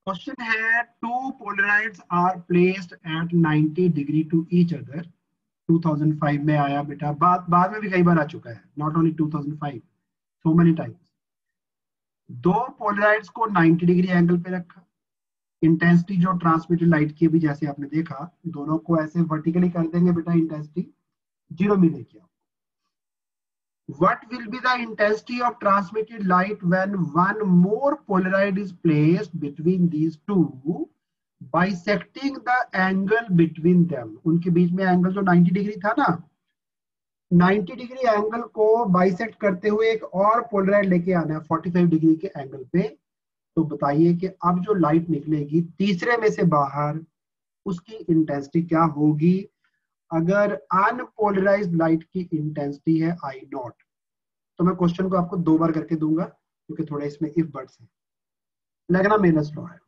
Question है, two polaroids are placed at 90 degree to each other. 2005 में आया बेटा, बाद में भी कई बार आ चुका है, not only 2005, so many times. दो पोलराइड्स को 90 डिग्री एंगल पे रखा, इंटेंसिटी जो ट्रांसमिटेड लाइट की भी जैसे आपने देखा, दोनों को ऐसे वर्टिकली कर देंगे बेटा, इंटेंसिटी 0 मिलेगी। What will be the intensity of transmitted light when one more polaroid is placed between these two, bisecting the angle between them? उनके बीच में एंगल जो 90 डिग्री था ना, 90 डिग्री एंगल को बाइसेक्ट करते हुए एक और पोलराइड लेके आना है 45 डिग्री के एंगल पे। तो बताइए कि अब जो लाइट निकलेगी तीसरे में से बाहर, उसकी इंटेंसिटी क्या होगी? अगर अनपोलराइज्ड लाइट की इंटेंसिटी है आई नॉट, तो मैं क्वेश्चन को आपको 2 बार करके दूंगा क्योंकि थोड़ा इसमें इफ बट्स है। लगना मेलस लॉ है।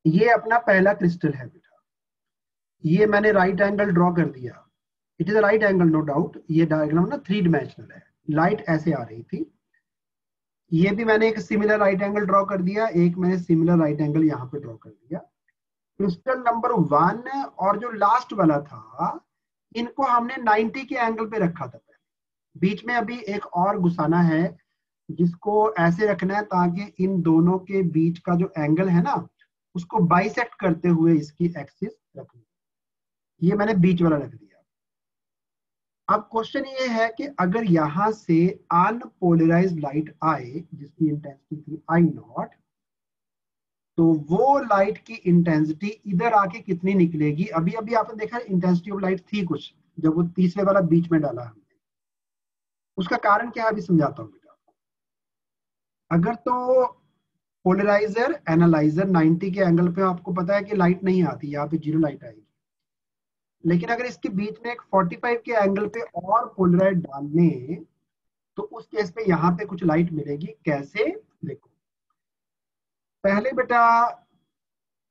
ये अपना पहला क्रिस्टल है बेटा, ये मैंने राइट एंगल ड्रॉ कर दिया, it is a right angle no doubt. ये डायग्राम ना 3 डायमेंशनल है, लाइट ऐसे आ रही थी, ये भी मैंने एक सिमिलर राइट एंगल ड्रॉ कर दिया, एक मैंने सिमिलर राइट एंगल यहाँ पे ड्रॉ कर दिया। क्रिस्टल नंबर 1 और जो लास्ट वाला था, इनको हमने 90 के एंगल पे रखा था। बीच में अभी एक और घुसाना है जिसको ऐसे रखना है ताकि इन दोनों के बीच का जो एंगल है ना, उसको बाइसेक्ट करते हुए इसकी एक्सिस रखनी। ये मैंने बीच वाला रख दिया। अब क्वेश्चन ये है कि अगर यहां से अनपोलराइज्ड लाइट आए जिसकी इंटेंसिटी थी आई नॉट, तो वो लाइट की इंटेंसिटी इधर आके कितनी निकलेगी? अभी अभी आपने देखा इंटेंसिटी ऑफ लाइट थी कुछ, जब वो तीसरे वाला बीच में डाला हमने, उसका कारण क्या है अभी समझाता हूं बेटा। अगर तो पोलराइजर एनालाइजर 90 के एंगल पे आपको पता है कि लाइट नहीं आती, यहाँ पे 0 लाइट आएगी, लेकिन अगर इसके बीच में एक 45 के एंगल पे और पोलराइड डालने, तो उस केस पे यहाँ पे कुछ लाइट मिलेगी। कैसे? देखो, पहले बेटा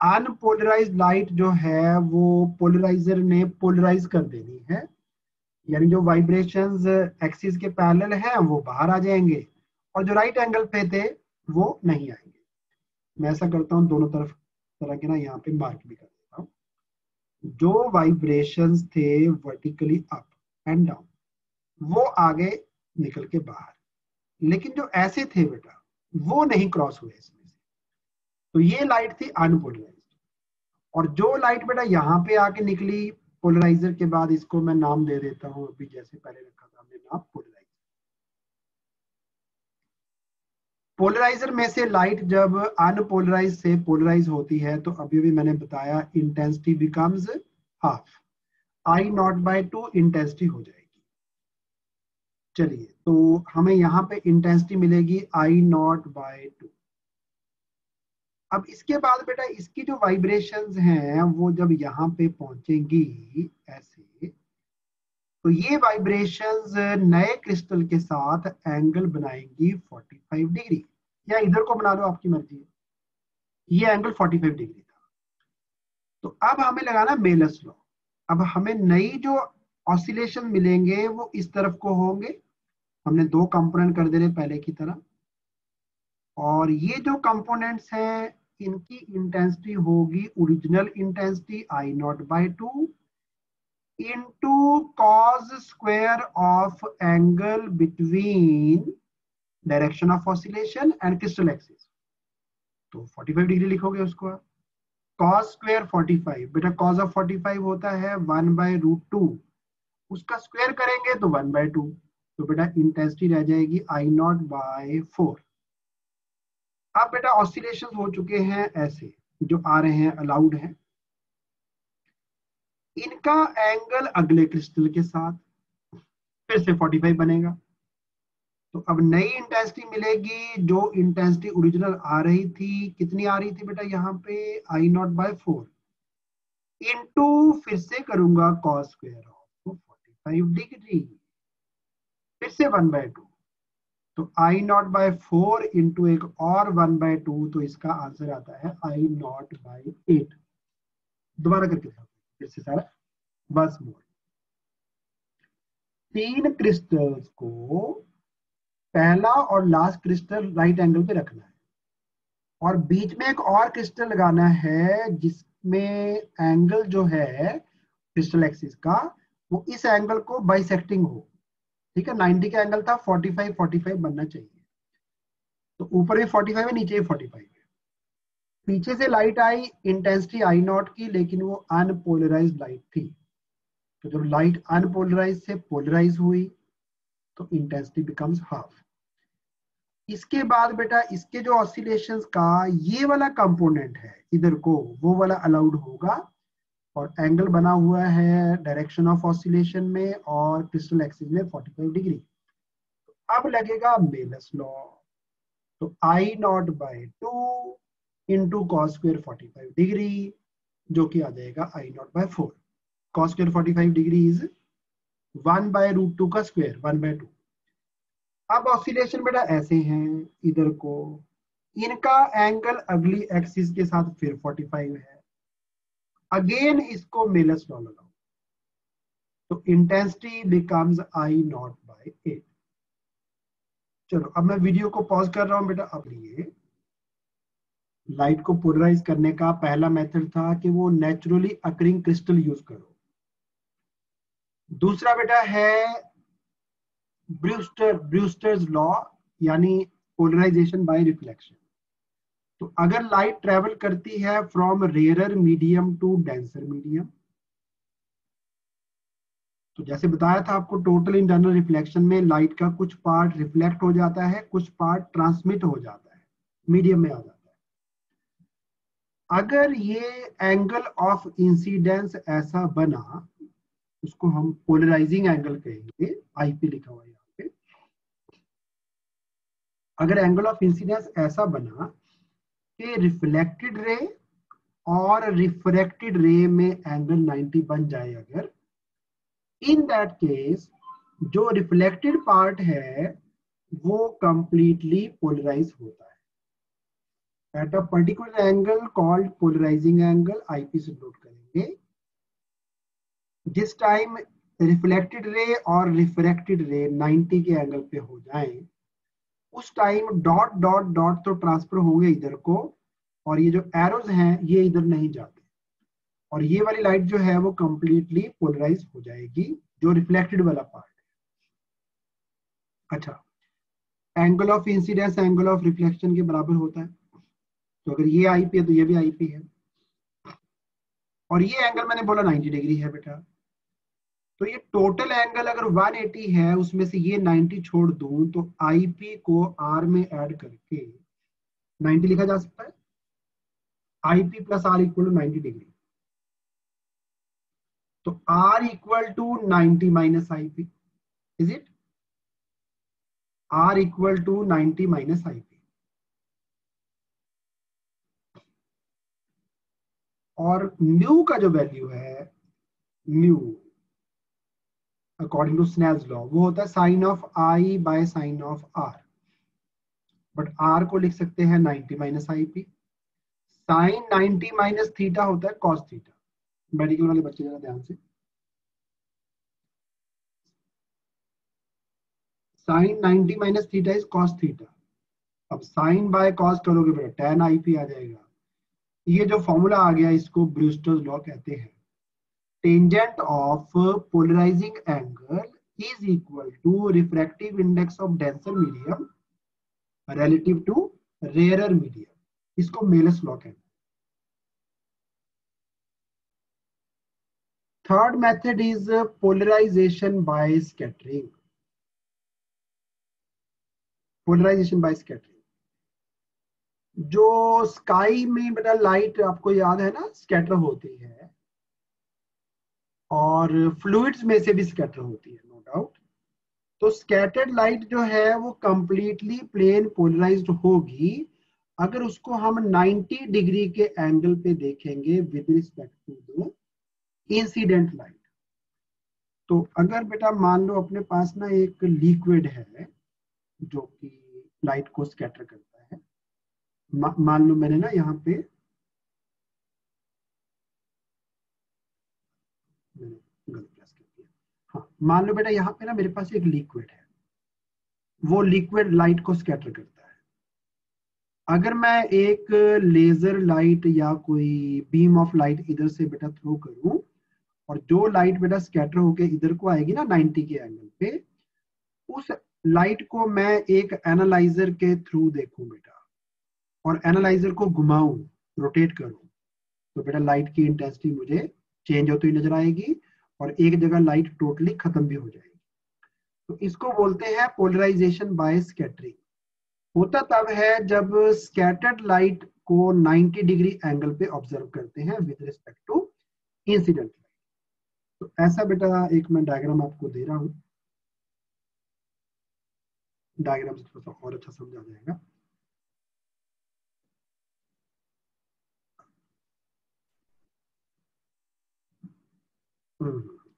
अनपोलराइज्ड लाइट जो है वो पोलराइजर ने पोलराइज कर देनी है, यानी जो वाइब्रेशंस एक्सिस के पैरेलल हैं वो बाहर आ जाएंगे और जो राइट एंगल पे थे वो नहीं आएंगे। मैं ऐसा करता हूँ, दोनों तरह के ना यहाँ पे मार्क भी कर देता हूँ। जो वाइब्रेशंस थे वर्टिकली अप एंड डाउन, वो आगे निकल के बाहर, लेकिन जो ऐसे थे बेटा वो नहीं क्रॉस हुए इसमें से, तो ये लाइट थी अनपोलराइज्ड। और जो लाइट बेटा यहाँ पे आके निकली पोलराइजर के बाद, इसको मैं नाम दे देता हूँ अभी, जैसे पहले रखा था हमने नाम पोलराइजर। पोलराइजर में से लाइट जब अनपोलराइज से पोलराइज होती है तो अभी भी मैंने बताया intensity becomes half, I naught by 2 intensity हो जाएगी। चलिए, तो हमें यहाँ पे इंटेंसिटी मिलेगी आई नॉट बाय 2। अब इसके बाद बेटा इसकी जो वाइब्रेशंस हैं वो जब यहाँ पे पहुंचेंगी ऐसे, तो ये वाइब्रेशंस नए क्रिस्टल के साथ एंगल बनाएंगी 45 डिग्री, या इधर को बना लो आपकी मर्जी है। ये एंगल 45 डिग्री था। तो अब हमें लगाना मेलस लॉ। अब हमें नई जो ऑसिलेशन मिलेंगे वो इस तरफ को होंगे, हमने 2 कंपोनेंट कर दे रहे पहले की तरह, और ये जो कंपोनेंट्स हैं इनकी इंटेंसिटी होगी original intensity I naught by 2 into cos square of angle between direction of oscillation and crystal axis। तो 45 डिग्री लिखोगे उसको, cos square 45, बेटा cos of 45 होता है 1/√2, उसका स्क्वायर करेंगे तो 1/2, तो बेटा इंटेंसिटी रह जाएगी आई नॉट बाय 4। अब बेटा ऑसिलेशन हो चुके हैं ऐसे, जो आ रहे हैं अलाउड हैं, इनका एंगल अगले क्रिस्टल के साथ फिर से 45 बनेगा, तो अब नई इंटेंसिटी मिलेगी, जो इंटेंसिटी ओरिजिनल आ रही थी, कितनी आ रही थी बेटा यहाँ पे, I0/4 इनटू फिर से करूंगा cos स्क्वायर ऑफ 45 डिग्री, फिर से 1/2, तो I0/4 इंटू एक और 1/2, तो इसका आंसर आता है I0/8। दोबारा करके फिर से सारा बस मोर। 3 क्रिस्टल्स को पहला और लास्ट क्रिस्टल राइट एंगल पे रखना है और बीच में एक और क्रिस्टल लगाना है जिसमें एंगल जो है क्रिस्टल एक्सिस का वो इस एंगल को बाइसेक्टिंग हो। ठीक है, 90 का एंगल था, 45 बनना चाहिए। तो ऊपर भी 45 है, नीचे भी 45 है। पीछे से लाइट आई, इंटेंसिटी I0 की, लेकिन वो अनपोलराइज्ड लाइट थी। तो जब लाइट अनपोलराइज से पोलराइज हुई तो इंटेंसिटी बिकम्स हाफ। इसके बाद बेटा इसके जो ऑसिलेशंस का ये वाला कंपोनेंट है इधर को, वो वाला अलाउड होगा और एंगल बना हुआ है डायरेक्शन ऑफ ऑसिलेशन में और क्रिस्टल एक्सिस में 45 डिग्री। अब लगेगा मेलस लॉ, तो I0/2 into cos square 45 degree, जो कि आ जाएगा I0/4। Cos square 45 degree is 1/√2 का स्क्वायर, 1/2। अब ऑसिलेशन बेटा ऐसे हैं, इधर को इनका एंगल अगली एक्सिस के साथ फिर 45 है। अगेन इसको मेलस लॉ लगाओ, तो इंटेंसिटी बिकम्स I0/8। चलो अब मैं वीडियो को पॉज कर रहा हूं बेटा। अब ये लाइट को पोलराइज करने का पहला मेथड था कि वो नेचुरली अकरिंग क्रिस्टल यूज करो। दूसरा बेटा है ब्रूस्टर्स लॉ, यानी पोलराइजेशन बाय रिफ्लेक्शन। तो अगर लाइट ट्रेवल करती है from rarer medium to denser medium, तो जैसे बताया था आपको टोटल इंटरनल रिफ्लेक्शन में लाइट का कुछ पार्ट रिफ्लेक्ट हो जाता है, कुछ पार्ट ट्रांसमिट हो जाता है, मीडियम में आ जाता है। अगर ये एंगल ऑफ इंसिडेंस ऐसा बना, उसको हम पोलराइजिंग एंगल कहेंगे, आईपी लिखा हुआ है यहाँ पे। अगर एंगल ऑफ इंसिडेंस ऐसा बना कि रिफ्लेक्टेड रे और रिफ्रैक्टेड रे में एंगल 90 बन जाए, अगर इन दैट केस जो रिफ्लेक्टेड पार्ट है वो कंप्लीटली पोलराइज होता है at a particular angle called polarizing angle, IP से नोट करेंगे। जिस टाइम रिफ्लेक्टेड रे और रिफ्रैक्टेड रे 90 के एंगल पे हो जाएं, उस टाइम डॉट डॉट डॉट तो ट्रांसफर होंगे इधर को, और ये जो एरोज हैं ये इधर नहीं जाते, और ये वाली लाइट जो है वो कंप्लीटली पोलराइज हो जाएगी, जो रिफ्लेक्टेड वाला पार्ट है। अच्छा, angle of incidence angle of reflection के बराबर होता है, तो अगर ये आईपी है तो ये भी आईपी है, और ये एंगल मैंने बोला 90 डिग्री है बेटा। तो ये टोटल एंगल अगर 180 है, उसमें से ये 90 छोड़ दूं तो आईपी को आर में ऐड करके 90 लिखा जा सकता है। IP plus R equal to 90 degree, तो R equal to 90 minus IP, is it? R equal to 90 minus IP. और म्यू का जो वैल्यू है, mu according to Snell's law वो होता है sine of I by sine of R, but R को लिख सकते हैं 90 minus IP. Sine 90 minus theta होता है कॉस थीटा। मेडिकल वाले बच्चे जरा ध्यान से, sine 90 minus theta is cos theta. अब साइन बाय कॉस करोगे बेटा tan आईपी आ जाएगा। ये जो फॉर्मूला आ गया इसको ब्रूस्टर्स लॉ कहते हैं। Tangent of polarizing angle is equal to refractive index of denser medium relative to rarer medium, इसको मेलस लॉ कहते हैं। Third method is polarization by scattering. Polarization by scattering, जो स्काई में बेटा लाइट आपको याद है ना स्कैटर होती है, और फ्लूइड्स में से भी स्कैटर होती है, नो डाउट। तो स्कैटर्ड लाइट जो है वो कंप्लीटली प्लेन पोलराइज्ड होगी अगर उसको हम 90 डिग्री के एंगल पे देखेंगे with respect to the incident light. तो अगर बेटा मान लो अपने पास ना एक लिक्विड है जो कि लाइट को स्कैटर करता है, मान लो मैंने ना यहाँ पे मैंने गलत प्रेस कर दिया। हाँ, मान लो बेटा यहाँ पे ना मेरे पास एक लिक्विड है, वो लिक्विड लाइट को स्कैटर करता है। अगर मैं एक लेजर लाइट या कोई बीम ऑफ लाइट इधर से बेटा थ्रो करूं और जो लाइट बेटा स्कैटर होके इधर को आएगी ना 90 के एंगल पे, उस लाइट को मैं एक एनालाइजर के थ्रू देखूं बेटा और एनालाइजर को घुमाऊं, रोटेट करूं, तो बेटा लाइट की इंटेंसिटी मुझे चेंज होती हुई नजर आएगी और एक जगह लाइट टोटली खत्म भी हो जाएगी। तो इसको बोलते हैं पोलराइजेशन बाय स्कैटरिंग। होता तब है जब स्कैटर्ड लाइट को 90 डिग्री एंगल पे ऑब्जर्व करते हैं with respect to incident light. तो ऐसा बेटा एक मैं डायग्राम आपको दे रहा हूं, डायग्राम से थोड़ा सा और अच्छा समझा जाएगा।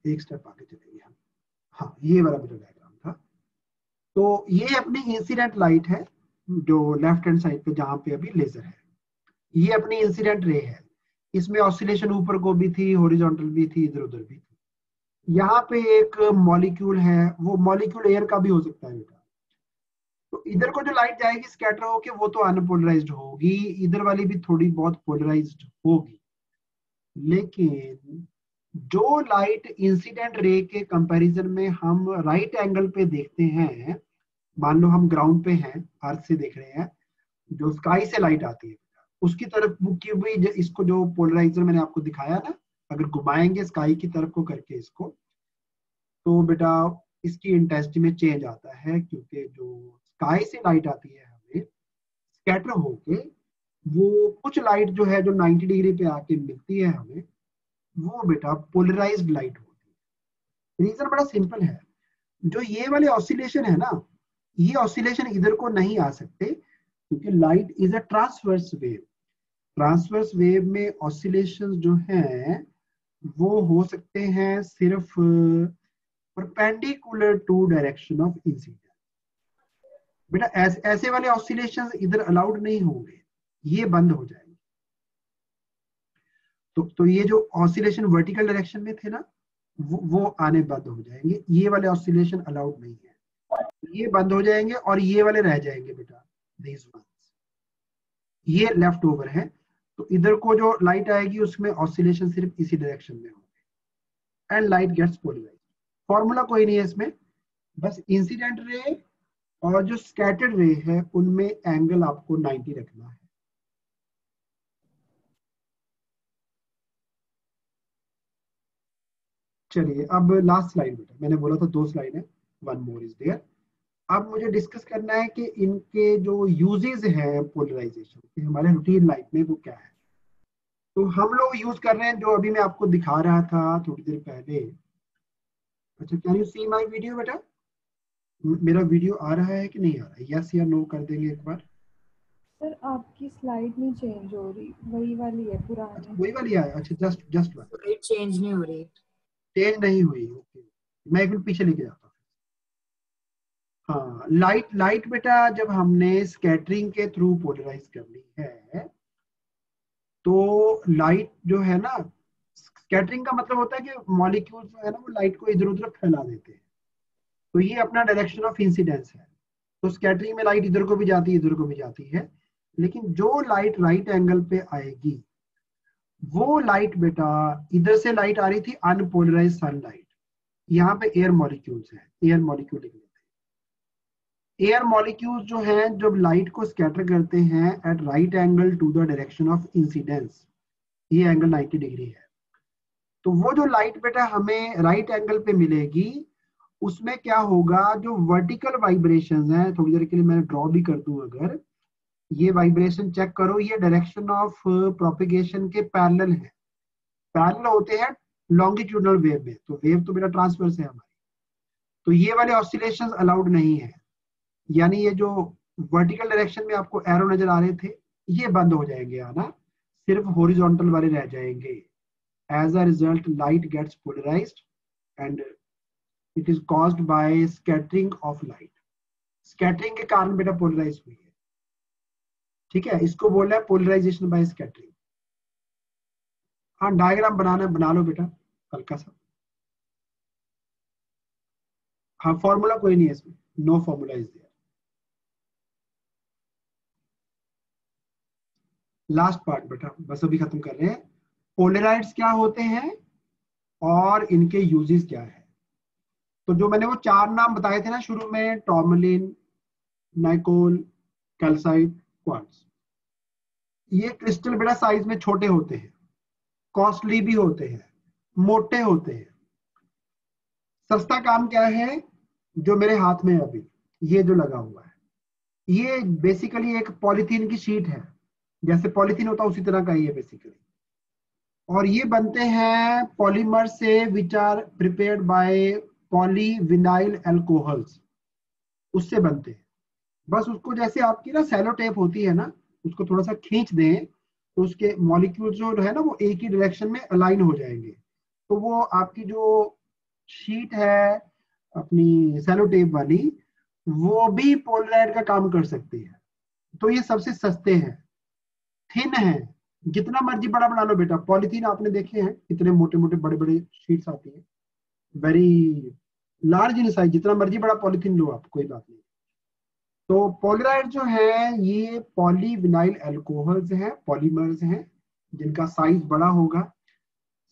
एक स्टेप आगे चलेंगे हम। हाँ, ये वाला बेटा डायग्राम था। तो ये अपनी इंसिडेंट लाइट है जो लेफ्ट हैंड साइड पे जहां पे अभी लेजर है, ये अपनी इंसिडेंट रे है। इसमें ऑसिलेशन ऊपर को भी थी, हॉरिजॉन्टल भी थी, इधर उधर भी थी। यहाँ पे एक मॉलिक्यूल है, वो मॉलिक्यूल एयर का भी हो सकता है बेटा। तो इधर को जो लाइट जाएगी स्कैटर होके वो तो अनपोलराइज्ड होगी, इधर वाली भी थोड़ी बहुत पोलराइज्ड होगी। लेकिन जो लाइट इंसिडेंट रे के कंपैरिजन में हम राइट एंगल पे देखते हैं, मान लो हम ग्राउंड पे हैं, अर्थ से देख रहे हैं, जो स्काई से लाइट आती है उसकी तरफ भी इसको जो पोलराइजर मैंने आपको दिखाया ना, अगर घुमाएंगे स्काई की तरफ को करके इसको, तो बेटा इसकी इंटेंसिटी में चेंज आता है, क्योंकि जो स्काई से लाइट आती है हमें स्कैटर होके, वो कुछ लाइट जो है जो 90 डिग्री पे आके मिलती है हमें, वो बेटा पोलराइज्ड लाइट होती है। रीजन बड़ा सिंपल है, जो ये वाले ऑसिलेशन है ना, ये ऑसिलेशन इधर को नहीं आ सकते क्योंकि light is a transverse wave. Transverse wave में ऑसिलेशंस जो हैं वो हो सकते हैं सिर्फ perpendicular to direction of incidence. बेटा ऐसे वाले ऑसिलेशंस इधर अलाउड नहीं होंगे, ये बंद हो जाएंगे। तो ये जो ऑसिलेशन वर्टिकल डायरेक्शन में थे ना, वो आने बंद हो जाएंगे। ये वाले ऑसिलेशन अलाउड नहीं है, ये बंद हो जाएंगे और ये वाले रह जाएंगे बेटा, these ones। ये लेफ्ट ओवर है, तो इधर को जो लाइट आएगी उसमें ऑसिलेशन सिर्फ इसी डायरेक्शन में होंगे and light gets polarized. Formula कोई नहीं है इसमें, बस इंसिडेंट रे और जो स्कैटर्ड रे है उनमें एंगल आपको 90 रखना है। चलिए अब लास्ट स्लाइड बेटा, मैंने बोला था 2 स्लाइड है, 1 मोर इज देयर। अब मुझे डिस्कस करना है कि इनके जो यूजेस हैं पोलराइजेशन के हमारे रूटीन लाइफ में वो क्या है। तो हम लोग यूज कर रहे हैं जो अभी मैं आपको दिखा रहा था थोड़ी देर पहले। अच्छा, can you see my video बेटा? मेरा वीडियो आ रहा है कि नहीं आ रहा है? यस या नो कर देंगे एक बार। सर आपकी स्लाइड नहीं चेंज हो रही, वही वाली है पुरानी। अच्छा, वही वाली है। अच्छा, जस्ट वन चेंज नहीं हो रही, चेंज नहीं हुई। ओके, मैं एक मिनट पीछे लेके जाता हूँ। हाँ, लाइट बेटा जब हमने स्कैटरिंग के थ्रू पोलराइज करनी है, तो लाइट जो है ना, स्कैटरिंग का मतलब होता है कि मॉलिक्यूल जो है ना वो लाइट को इधर उधर फैला देते हैं। तो ये अपना डायरेक्शन ऑफ इंसिडेंस है। तो स्कैटरिंग में लाइट इधर को भी जाती है, इधर को भी जाती है, लेकिन जो लाइट राइट एंगल पे आएगी वो लाइट बेटा, इधर से लाइट आ रही थी अनपोलराइज्ड सनलाइट, यहाँ पे एयर मॉलिक्यूल्स हैं, एयर मॉलिक्यूल लिख लेते हैं। एयर मॉलिक्यूल्स जो हैं जब लाइट को स्कैटर करते हैं at right angle to the direction of incidence, ये एंगल 90 डिग्री है, तो वो जो लाइट बेटा हमें राइट एंगल पे मिलेगी उसमें क्या होगा, जो वर्टिकल वाइब्रेशंस हैं, थोड़ी देर के लिए मैं ड्रॉ भी कर दूं, अगर ये वाइब्रेशन चेक करो, ये डायरेक्शन ऑफ प्रोपिगेशन के पैरेलल है। पैरेलल होते हैं लॉन्गिट्यूडनल वेव में, तो वेव तो बेटा ट्रांसवर्स है हमारी, तो ये वाले ऑसिलेशंस अलाउड नहीं है, यानी ये जो वर्टिकल डायरेक्शन में आपको एरो नजर आ रहे थे ये बंद हो जाएंगे आना, सिर्फ हॉरिजॉन्टल वाले रह जाएंगे। As a result light gets polarized and it is caused by scattering of light. Scattering के कारण बेटा पोलराइज हुई है, ठीक है, इसको बोल रहा है पोलराइजेशन बाय स्कैटरिंग। हाँ डायग्राम बनाना बना लो बेटा हल्का सा। हाँ फॉर्मूला कोई नहीं है इसमें, no formula is there. Last part बेटा बस अभी खत्म कर रहे हैं। पोलराइड्स क्या होते हैं और इनके यूजेस क्या है। तो जो मैंने वो 4 नाम बताए थे ना शुरू में, टॉर्मेलिन, नाइकोल, कैल्साइट, क्वार्ट्ज, ये क्रिस्टल बेटा साइज में छोटे होते हैं, कॉस्टली भी होते हैं, मोटे होते हैं। सस्ता काम क्या है, जो मेरे हाथ में है अभी ये जो लगा हुआ है, ये बेसिकली एक पॉलीथीन की शीट है, जैसे पॉलीथीन होता है उसी तरह का ही है बेसिकली। और ये बनते हैं पॉलीमर से which are prepared by polyvinyl alcohols, उससे बनते हैं। बस उसको जैसे आपकी ना सेलो टेप होती है ना, उसको थोड़ा सा खींच दें तो उसके मॉलिक्यूल जो है ना वो एक ही डायरेक्शन में अलाइन हो जाएंगे, तो वो आपकी जो शीट है अपनी सेलो टेप वाली वो भी पोलराइड का काम कर सकती है। तो ये सबसे सस्ते हैं, थिन है, जितना मर्जी बड़ा बना लो बेटा। पॉलीथीन आपने देखे हैं कितने मोटे मोटे बड़े बड़े शीट्स आती है, वेरी लार्ज इन साइज, जितना मर्जी बड़ा पॉलीथीन लो आप, कोई बात नहीं। तो पोलराइड जो है ये पॉलीविनाइल अल्कोहल्स हैं, पॉलीमर्स हैं जिनका साइज बड़ा होगा,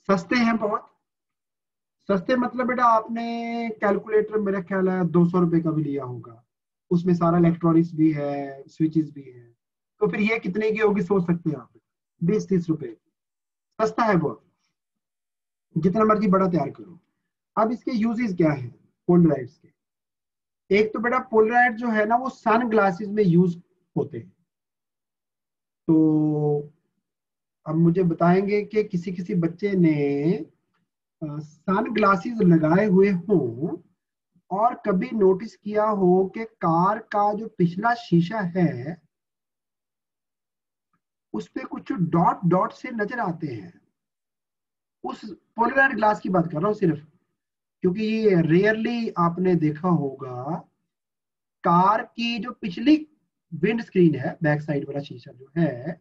सस्ते हैं बहुत। सस्ते मतलब बेटा आपने कैलकुलेटर मेरा ख्याल है 200 रुपए का भी लिया होगा, उसमें सारा इलेक्ट्रॉनिक्स भी है, स्विचेस भी है, तो फिर ये कितने की होगी सोच सकते हैं आप, 20-30 रुपए। सस्ता है बहुत, जितना मर्जी बड़ा तैयार करो। अब इसके यूजेस क्या है पोलराइड्स के। एक तो बेटा पोलराइड जो है ना वो सन ग्लासेस में यूज होते हैं। तो अब मुझे बताएंगे कि किसी किसी बच्चे ने सन ग्लासेस लगाए हुए हों और कभी नोटिस किया हो कि कार का जो पिछला शीशा है उस पे कुछ डॉट डॉट से नजर आते हैं। उस पोलराइड ग्लास की बात कर रहा हूं सिर्फ, क्योंकि ये रेयरली आपने देखा होगा कार की जो पिछली विंड स्क्रीन है, बैक साइड वाला शीशा जो है,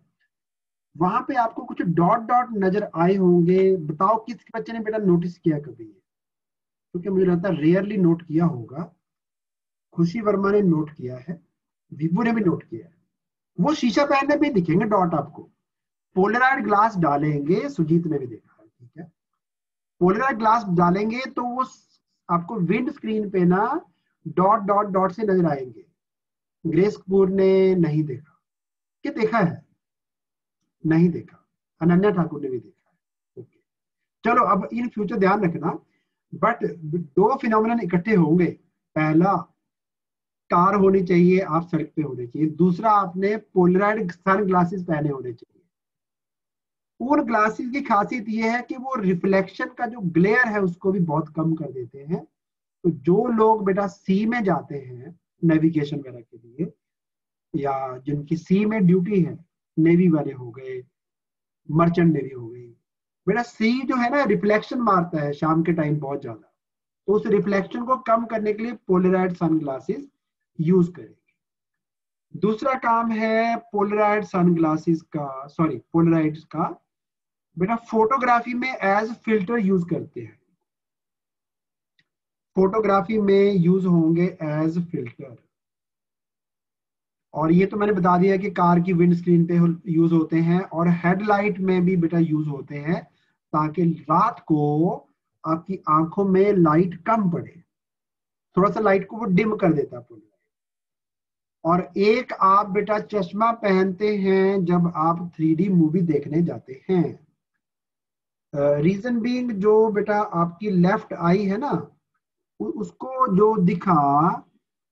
वहां पे आपको कुछ डॉट डॉट नजर आए होंगे। बताओ किस बच्चे ने बेटा नोटिस किया कभी, क्योंकि मुझे लगता है रेयरली नोट किया होगा। खुशी वर्मा ने नोट किया है, विभू ने भी नोट किया है। वो शीशा पहनने पे दिखेंगे डॉट आपको। पोलराइड ग्लास डालेंगे, सुजीत ने भी देखा है, ठीक है, पोलराइड ग्लास डालेंगे तो वो आपको विंड स्क्रीन पे ना डॉट डॉट डॉट से नजर आएंगे। ग्रेस कपूर ने नहीं देखा, कि देखा है, नहीं देखा। अनन्या ठाकुर ने भी देखा है। ओके चलो, अब इन फ्यूचर ध्यान रखना। बट 2 फिनोमिनन इकट्ठे होंगे। पहला कार होनी चाहिए, आप सड़क पे होने चाहिए। दूसरा आपने पोलराइड सन ग्लासेस पहने होने चाहिए। उन ग्लासेस की खासियत ये है कि वो रिफ्लेक्शन का जो ग्लेयर है उसको भी बहुत कम कर देते हैं। तो जो लोग बेटा सी में जाते हैं नेविगेशन वगैरह के लिए, या जिनकी सी में ड्यूटी है, नेवी वाले हो गए, मर्चेंट नेवी हो गई, बेटा सी जो है ना रिफ्लेक्शन मारता है शाम के टाइम बहुत ज्यादा, तो उस रिफ्लेक्शन को कम करने के लिए पोलराइड सन ग्लासेस यूज करेंगे। दूसरा काम है पोलराइड सन ग्लासेस का, सॉरी पोलराइड्स का बेटा फोटोग्राफी में एज फिल्टर यूज करते हैं। फोटोग्राफी में यूज होंगे एज फिल्टर। और ये तो मैंने बता दिया कि कार की विंड स्क्रीन पे यूज होते हैं, और हेडलाइट में भी बेटा यूज होते हैं, ताकि रात को आपकी आंखों में लाइट कम पड़े, थोड़ा सा लाइट को वो डिम कर देता है। और एक आप बेटा चश्मा पहनते हैं जब आप 3D मूवी देखने जाते हैं। रीजन बीइंग जो बेटा आपकी लेफ्ट आई है ना, उसको जो दिखा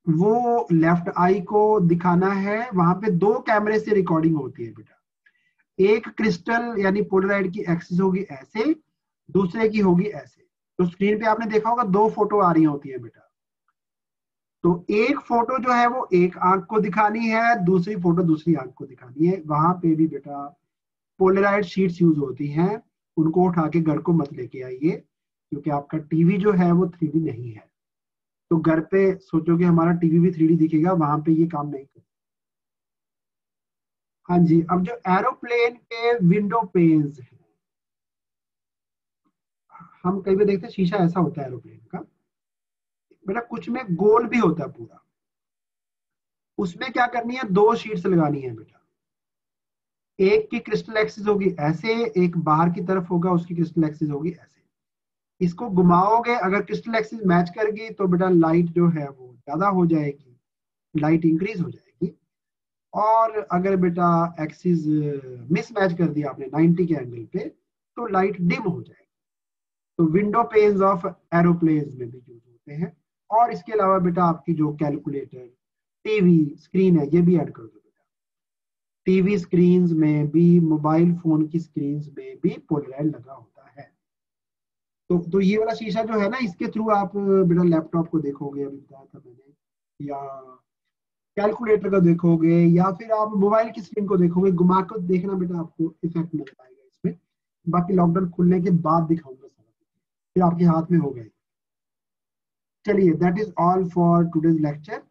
वो लेफ्ट आई को दिखाना है। वहां पे 2 कैमरे से रिकॉर्डिंग होती है बेटा। एक क्रिस्टल यानी पोलराइड की एक्सिस होगी ऐसे, दूसरे की होगी ऐसे। तो स्क्रीन पे आपने देखा होगा 2 फोटो आ रही होती है बेटा, तो एक फोटो जो है वो एक आंख को दिखानी है, दूसरी फोटो दूसरी आंख को दिखानी है। वहां पे भी बेटा पोलराइड शीट्स यूज होती हैं, उनको उठा के घर को मत लेके आइए, क्योंकि आपका टीवी जो है वो 3D नहीं है। तो घर पे सोचोगे हमारा टीवी भी 3D दिखेगा, वहां पे ये काम नहीं करता। हाँ जी, अब जो एरोप्लेन के विंडो पेन्स हैं, हम कई बार देखते हैं शीशा ऐसा होता है एरोप्लेन का बेटा, कुछ में गोल भी होता है पूरा। उसमें क्या करनी है, 2 शीट्स लगानी है बेटा। एक की क्रिस्टल एक्सिस होगी ऐसे, एक बाहर की तरफ होगा उसकी क्रिस्टल एक्सिस होगी ऐसे। इसको घुमाओगे, अगर क्रिस्टल एक्सिस मैच कर गई तो बेटा लाइट जो है वो ज्यादा हो जाएगी, लाइट इंक्रीज हो जाएगी। और अगर बेटा एक्सिस मिसमैच कर दिया आपने 90 के एंगल पे, तो लाइट डिम हो जाएगी। तो विंडो पेन्स ऑफ एरोप्लेन्स में भी यूज होते हैं। और इसके अलावा बेटा आपकी जो कैलकुलेटर, टीवी स्क्रीन है, ये भी ऐड कर दो बेटा। टीवी स्क्रीन में भी, मोबाइल फोन की स्क्रीन में भी पोलराइड लगा होता है। तो ये वाला शीशा जो है ना, इसके थ्रू आप बेटा लैपटॉप को देखोगे, अभी बताया था मैंने, या कैलकुलेटर को देखोगे, या फिर आप मोबाइल की स्क्रीन को देखोगे। घुमा कर देखना बेटा, आपको इफेक्ट नजर आएगा इसमें। बाकी लॉकडाउन खुलने के बाद दिखाऊंगा सारा, फिर आपके हाथ में हो गए। चलिए, that is all for today's lecture.